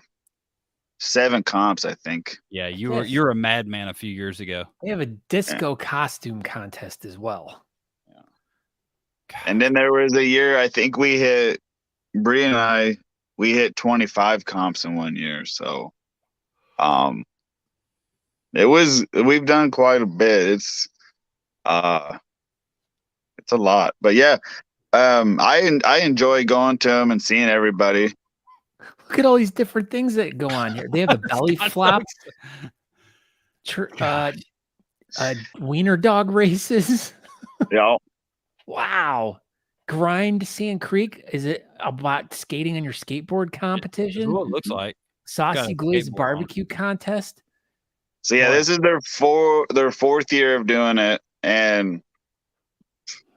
S3: 7 comps, I think.
S2: Yeah, you're a madman a few years ago.
S4: They have a disco costume contest as well.
S3: And then there was a year I think we hit Bree and we hit 25 comps in one year. So we've done quite a bit. It's a lot. But yeah, I enjoy going to them and seeing everybody.
S4: Look at all these different things that go on here. They have a belly flop, wiener dog races.
S3: Yeah.
S4: Wow. Grind Sand Creek. Is it about skating on your skateboard
S2: That's
S4: competition?
S2: what it looks like.
S4: Saucy
S2: got a
S4: Glazed
S2: skateboard on.
S4: barbecue contest.
S3: So yeah, this is their 4th year of doing it, and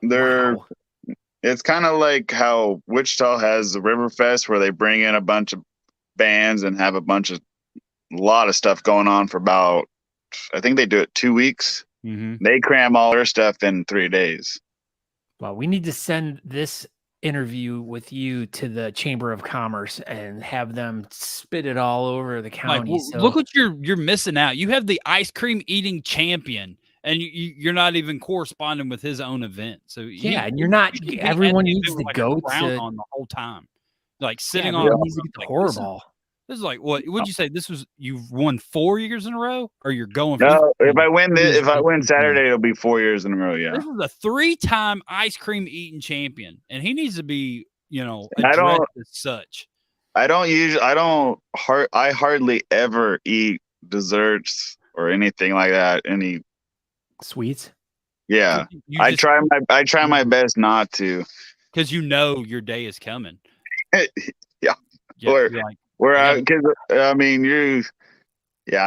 S4: Wow.
S3: it's kind of like how Wichita has the River Fest, where they bring in a bunch of bands and have a lot of stuff going on for about, I think they do it 2 weeks.
S2: Mm-hmm.
S3: They cram all their stuff in 3 days.
S4: Well, we need to send this interview with you to the Chamber of Commerce and have them spit it all over the county.
S2: Look what you're missing out. You have the ice cream eating champion, and you're not even corresponding with his own event. So
S4: yeah, and you're not. Everyone needs to go to
S2: on the whole time, like sitting
S4: on.
S2: on.
S4: Needs to get the Horrorball.
S2: This is like what would you say? This was you've won 4 years in a row, or you're going?
S3: No, if I win Saturday, it'll be 4 years in a row. Yeah,
S2: this is a 3-time ice cream eating champion, and he needs to be, addressed as such.
S3: I hardly ever eat desserts or anything like that. Any
S4: sweets?
S3: Yeah, I try my best not to,
S2: because your day is coming.
S3: Yeah.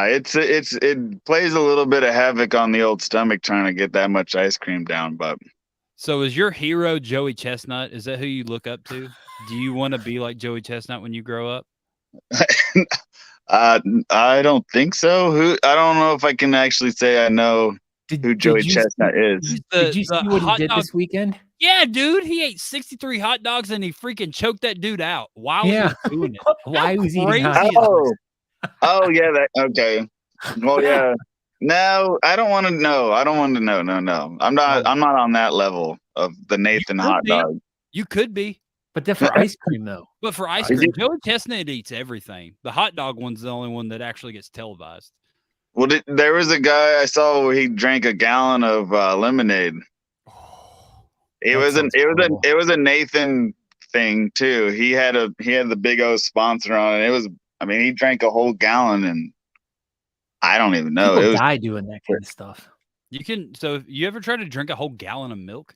S3: It plays a little bit of havoc on the old stomach trying to get that much ice cream down. But
S2: so is your hero Joey Chestnut? Is that who you look up to? Do you want to be like Joey Chestnut when you grow up?
S3: I don't think so. I don't know if I can actually say I know who Joey Chestnut is.
S4: Did you see what he did this weekend?
S2: Yeah, dude, he ate 63 hot dogs and he freaking choked that dude out. Why was he doing it?
S4: Why was he eating hot
S3: dogs? Oh yeah, okay. Well, yeah. No, I don't want to know. No. I'm not on that level of the Nathan hot dog.
S2: You could be.
S4: But they're for ice cream though.
S2: But for ice cream, Joey Chestnut eats everything. The hot dog one's the only one that actually gets televised.
S3: Well, there was a guy I saw where he drank a gallon of lemonade. It was a Nathan thing too. He had the big O sponsor on it. He drank a whole gallon, and I don't even know.
S4: People die doing that kind of stuff.
S2: So you ever tried to drink a whole gallon of milk?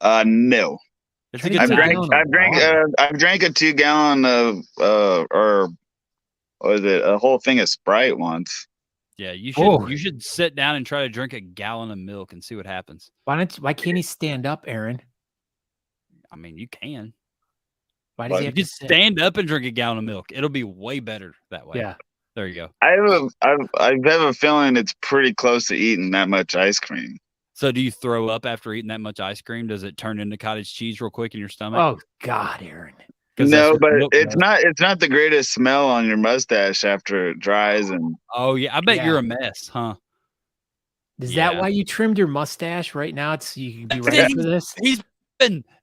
S3: No. I've drank a 2 gallon of or was it a whole thing of Sprite once.
S2: Yeah, you should sit down and try to drink a gallon of milk and see what happens.
S4: Why can't he stand up, Aaron?
S2: I mean, you can.
S4: Why does he
S3: But
S4: have to
S2: Just
S4: sit?
S2: stand up and drink a gallon of milk. It'll be way better that way.
S4: Yeah.
S2: There you go.
S3: I have a feeling it's pretty close to eating that much ice cream.
S2: So do you throw up after eating that much ice cream? Does it turn into cottage cheese real quick in your stomach?
S4: Oh God, Aaron.
S2: 'Cause that's
S3: No,
S2: what
S3: but
S2: milk
S3: it's
S2: does.
S3: not the greatest smell on your mustache after it dries. And
S2: Oh yeah, I bet
S4: Yeah.
S2: you're a mess, huh?
S4: Is
S2: Yeah.
S4: that why you trimmed your mustache right now? It's you can be
S2: That's
S4: ready
S2: it.
S4: for this.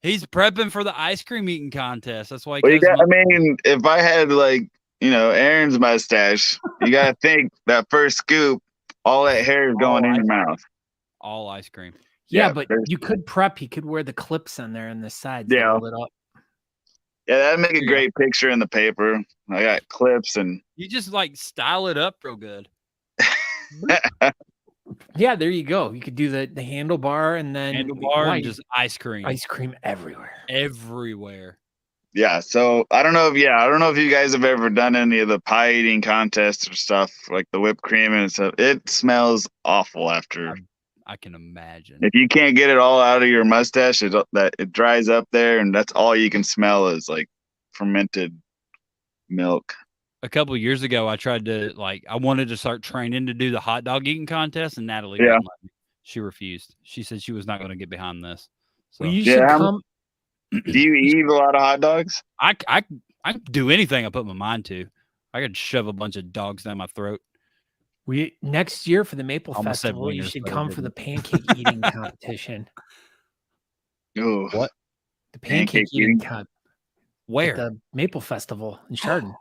S2: He's prepping for the ice cream eating contest. That's why he
S3: well,
S2: goes.
S3: I mean, if I had Aaron's mustache, you got to think that first scoop, all that hair is going in your mouth.
S2: All ice cream.
S4: Yeah,
S3: Yeah,
S4: but
S3: there's-
S4: you could prep. You could wear the clips on there on the sides.
S3: Yeah.
S4: To hold it up.
S3: Yeah, that'd make a
S2: Yeah.
S3: great picture in the paper. I got clips and
S2: You just like style it up real good.
S4: Yeah, there you go. You could do the handlebar and then
S2: Handlebar
S4: why,
S2: and just ice cream
S4: ice cream everywhere.
S2: everywhere.
S3: yeah. So I don't know if you guys have ever done any of the pie eating contests or stuff like the whipped cream and stuff. It smells awful after.
S2: I can imagine.
S3: If you can't get it all out of your mustache, it dries up there, and that's all you can smell is like fermented milk.
S2: A couple of years ago, I tried to I wanted to start training to do the hot dog eating contest, and Natalie
S3: Yeah.
S2: wouldn't let me. She refused. She said she was not going to get behind this. So
S4: Well, you
S3: Yeah,
S4: should
S3: I'm-
S4: come.
S3: Do you eat a lot of hot dogs?
S2: I do anything I put my mind to. I could shove a bunch of dogs down my throat.
S4: We next year for the Maple
S2: Almost said
S4: Festival, you
S2: wieners,
S4: should
S2: but I
S4: come for the
S2: didn't.
S4: pancake eating competition.
S3: Ooh.
S2: What?
S4: The pancake
S3: Pancake
S4: eating
S3: eating?
S4: at
S2: Where?
S4: the Maple Festival in Chardon.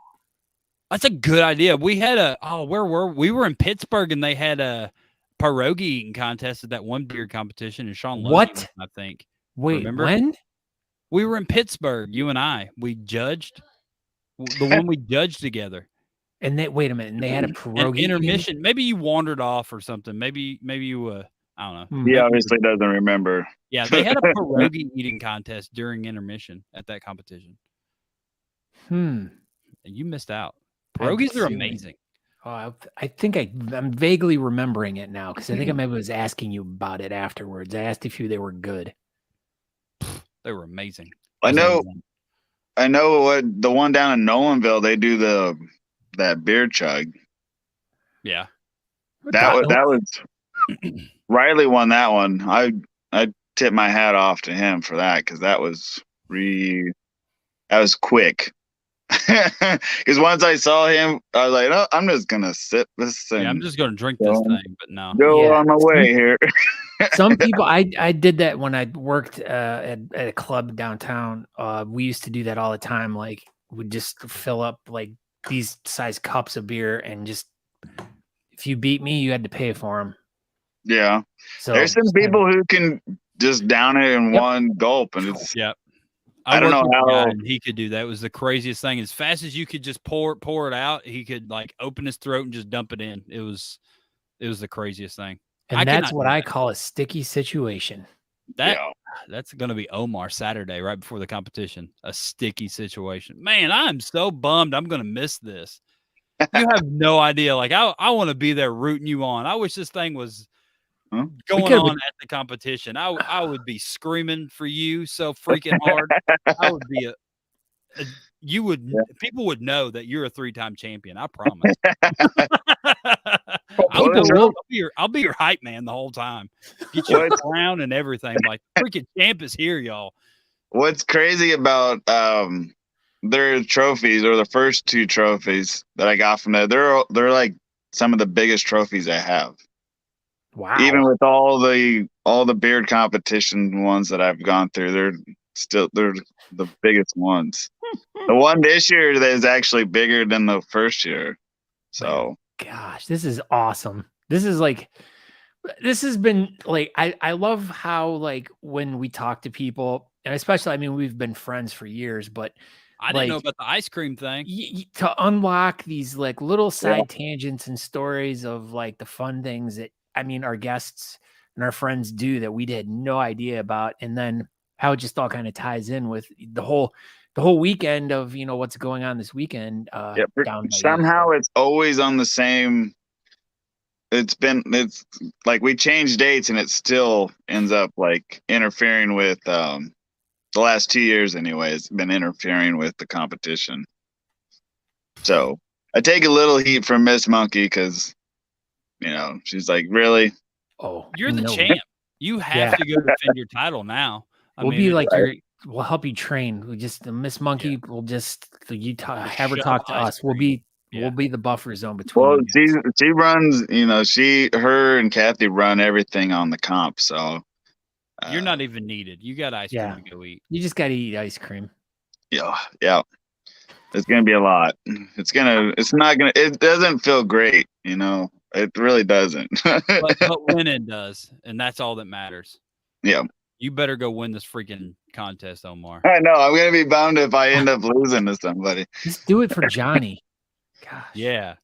S2: That's a good idea. We had where were we? were in Pittsburgh and they had a pierogi eating contest at that one beer competition in Sean Lowe,
S4: What?
S2: I think.
S4: Wait,
S2: Remember?
S4: when?
S2: We were in Pittsburgh, you and I. We judged the one we judged together.
S4: And they wait a minute. And they had a
S2: An
S4: pierogi eating-
S2: intermission. Maybe you wandered off or something. Maybe you I don't know.
S4: Hmm.
S3: He
S2: Maybe
S3: obviously doesn't remember.
S2: Yeah, they had a pierogi eating contest during intermission at that competition.
S4: Hmm.
S2: And you missed out.
S4: I haven't
S2: Pierogies are
S4: seen it.
S2: amazing.
S4: Oh, I think I'm vaguely remembering it now because I think I maybe was asking you about it afterwards. I asked if they were good.
S2: They were amazing.
S3: I know what the one down in Nolanville, they do that beer chug.
S2: Yeah.
S3: That was Riley won that one. I tip my hat off to him for that because that was quick. Because once I saw him, I was like, "Oh, I'm just gonna sip this thing.
S2: Yeah, I'm just gonna drink this thing, but no.
S3: go
S4: Yeah.
S3: on my way here."
S4: Some people, I did that when I worked at a club downtown. We used to do that all the time. Like, we'd just fill up like these size cups of beer, and just if you beat me, you had to pay for them.
S3: Yeah,
S4: So
S3: there's some people who can just down it in
S4: Yep.
S3: one gulp, and it's
S2: Yeah.
S3: I don't
S2: worked
S3: know
S2: with a guy
S3: how-
S2: and he could do that. It was the craziest thing. As fast as you could just pour it out, he could like open his throat and just dump it in. It was the craziest thing.
S4: and
S2: I
S4: that's
S2: cannot
S4: what
S2: do
S4: I
S2: that.
S4: call a sticky situation.
S2: That's gonna be Omar Saturday right before the competition. A sticky situation. Man, I'm so bummed. I'm gonna miss this. You have no idea. Like I want to be there rooting you on. I wish this thing was
S3: Huh?
S2: going
S4: could-
S2: on at the competition. I would be screaming for you so freaking hard. I would be people would know that you're a 3-time champion. I promise. I'll be your hype man the whole time. Get your crown and everything. Like freaking champ is here, y'all.
S3: What's crazy about their trophies, or the first 2 trophies that I got from there, they're like some of the biggest trophies I have.
S4: Wow.
S3: Even with all the beard competition ones that I've gone through, they're the biggest ones. The one this year that is actually bigger than the first year. So
S4: Gosh, this is awesome. This has been like, I love how, like, when we talk to people, and especially, I mean, we've been friends for years, but
S2: I didn't know
S4: like,
S2: about the ice cream thing.
S4: to unlock these like little side tangents and stories of like the fun things that, I mean, our guests and our friends do that we had no idea about. And then how it just all kind of ties in with the whole weekend of, what's going on this weekend. Down by
S3: somehow it's always on the same. It's like we change dates and it still ends up like interfering with the last 2 years anyway, has been interfering with the competition. So I take a little heat from Miss Monkey because, she's like, really?
S4: Oh,
S2: You're the
S4: no.
S2: champ. You have to go defend your title now.
S4: We'll be like we'll help you train. We just Miss Monkey will just have her talk to us. We'll be the buffer zone between.
S3: Well, she runs. Her and Kathy run everything on the comp. So
S2: you're not even needed. You got ice cream to go eat.
S4: You just got to eat ice cream.
S3: Yeah. It's gonna be a lot. It doesn't feel great. It really doesn't.
S2: but when it does, and that's all that matters.
S3: Yeah.
S2: You better go win this freaking contest, Omar.
S3: I know. I'm going to be bummed if I end up losing to somebody.
S4: Just do it for Johnny. Gosh.
S2: Yeah.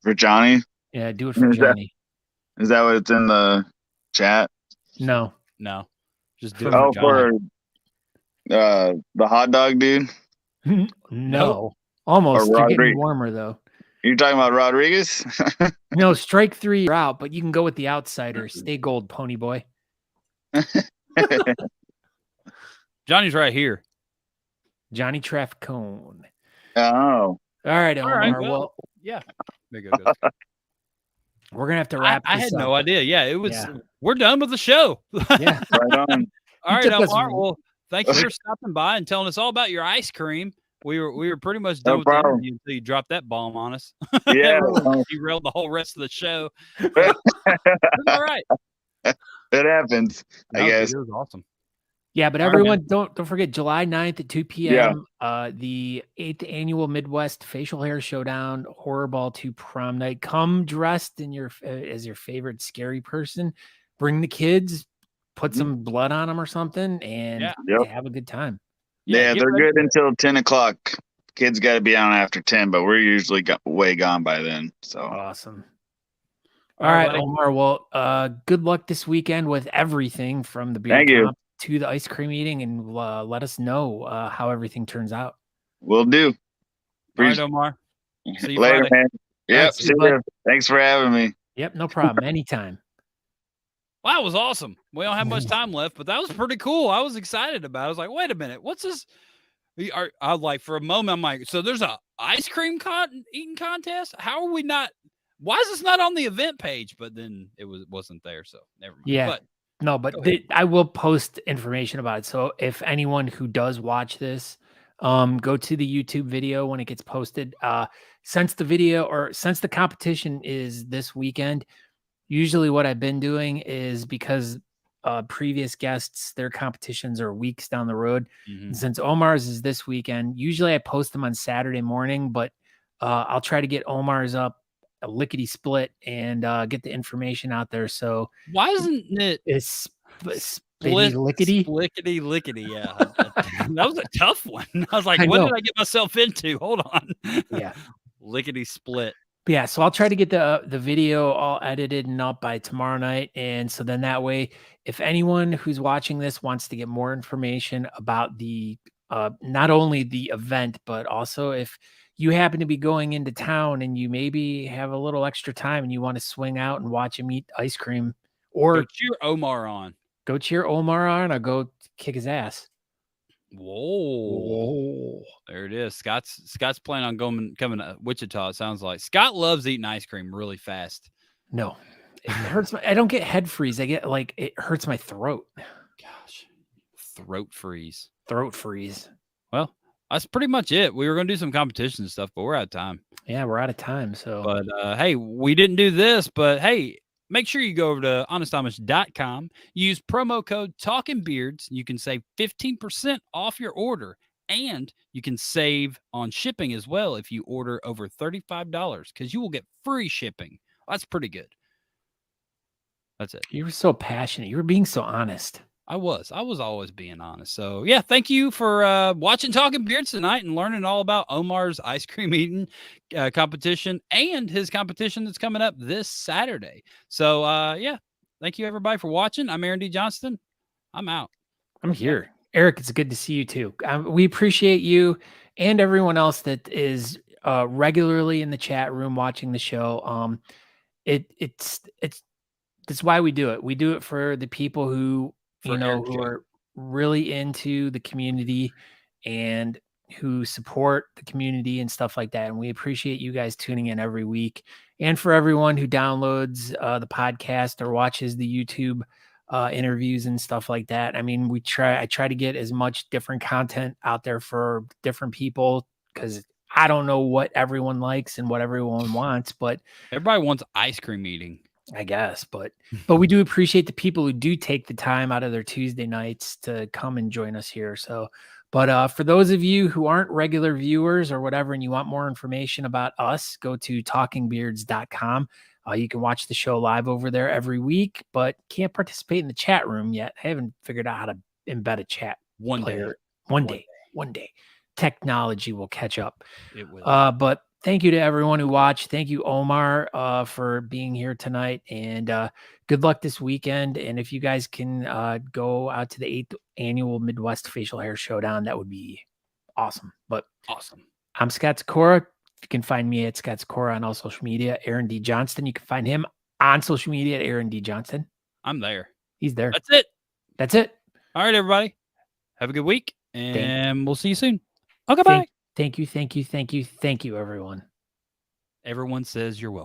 S3: For Johnny?
S4: Yeah, do it for Johnny.
S3: Is that what it's in the chat?
S2: No. Just do it for Johnny.
S3: For the hot dog dude?
S4: No. Almost. You're getting warmer, though.
S3: You're talking about Rodriguez?
S4: No, strike 3, you're out, but you can go with the outsider. Stay gold, pony boy.
S2: Johnny's right here.
S4: Johnny Trafficone.
S3: Oh.
S4: All right, Omar.
S2: All right, well, yeah. There you go.
S4: We're gonna have to wrap this
S2: I had
S4: up.
S2: no idea. Yeah, it was. Yeah. We're done with the show.
S4: Yeah.
S3: Right on.
S2: All right, Omar. Well, thank you for stopping by and telling us all about your ice cream. We were pretty much done with the interview until you dropped that bomb on us.
S3: Yeah.
S2: You railed the whole rest of the show. All right.
S3: It happens, I guess.
S2: It was awesome.
S4: Yeah, but everyone, don't forget July 9th at 2 p.m. The 8th annual Midwest Facial Hair Showdown, Horrorball 2 prom night. Come dressed in as your favorite scary person. Bring the kids, put some blood on them or something, and have a good time.
S3: Yeah, they're good until 10 o'clock. Kids got to be on after 10, but we're usually way gone by then. So
S4: awesome. All right, Omar. Well, good luck this weekend with everything from the beer comp to the ice cream eating, and let us know how everything turns out.
S3: Will do.
S2: All right, Omar. See you
S3: later,
S2: Friday.
S3: man. Yep. See you. Thanks for having me.
S4: Yep, no problem. Anytime.
S2: Wow, that was awesome. We don't have much time left, but that was pretty cool. I was excited about it. I was like, wait a minute, what's this? I like for a moment, I'm like, so there's a ice cream eating contest? How are we not? Why is this not on the event page? But then it wasn't there, so never mind.
S4: Yeah. But I will post information about it. So if anyone who does watch this, go to the YouTube video when it gets posted. Since the competition is this weekend, usually what I've been doing is because previous guests, their competitions are weeks down the road. And since Omar's is this weekend, usually I post them on Saturday morning, but I'll try to get Omar's up a lickety split and get the information out there. So
S2: why isn't
S4: it's lickety?
S2: Yeah. That was a tough one. I was like, what did I get myself into? Hold on.
S4: Yeah.
S2: Lickety split.
S4: Yeah, so I'll try to get the video all edited and up by tomorrow night. And so then that way, if anyone who's watching this wants to get more information about the not only the event, but also if you happen to be going into town and you maybe have a little extra time and you want to swing out and watch him eat ice cream, or
S2: go cheer Omar on.
S4: Go cheer Omar on, or go kick his ass.
S2: Whoa. There it is. Scott's planning on coming to Wichita, it sounds like. Scott loves eating ice cream really fast.
S4: No. It hurts I don't get head freeze. I get it hurts my throat.
S2: Gosh. Throat freeze.
S4: Well,
S2: that's pretty much it. We were going to do some competition stuff, but we're out of time.
S4: Yeah, we're out of time. So,
S2: but hey, we didn't do this, but hey, make sure you go over to honestamish.com. Use promo code TalkingBeards. You can save 15% off your order, and you can save on shipping as well if you order over $35 because you will get free shipping. That's pretty good. That's it.
S4: You were so passionate. You were being so honest.
S2: I was always being honest. So yeah, thank you for watching Talking Beards tonight and learning all about Omar's ice cream eating competition and his competition that's coming up this Saturday. So yeah, thank you everybody for watching. I'm Aaron D. Johnston. I'm out.
S4: I'm here. Eric, it's good to see you too. We appreciate you and everyone else that is regularly in the chat room watching the show. That's why we do it. We do it for the people who who are really into the community and who support the community and stuff like that. And we appreciate you guys tuning in every week. And for everyone who downloads the podcast or watches the YouTube interviews and stuff like that. I mean, I try to get as much different content out there for different people, because I don't know what everyone likes and what everyone wants, but
S2: everybody wants ice cream eating,
S4: I guess. But we do appreciate the people who do take the time out of their Tuesday nights to come and join us here. So, but for those of you who aren't regular viewers or whatever, and you want more information about us, go to talkingbeards.com. You can watch the show live over there every week, but can't participate in the chat room yet. I haven't figured out how to embed a chat player. One day. Technology will catch up.
S2: It will.
S4: But thank you to everyone who watched. Thank you, Omar, for being here tonight. And good luck this weekend. And if you guys can go out to the 8th annual Midwest Facial Hair Showdown, that would be awesome. But
S2: awesome.
S4: I'm Scott Sakura. You can find me at Scott Sakura on all social media. Aaron D. Johnston. You can find him on social media at Aaron D. Johnston.
S2: I'm there.
S4: He's there.
S2: That's it. All right, everybody. Have a good week, and we'll see you soon. Okay, bye.
S4: Thank you, everyone.
S2: Everyone says you're welcome.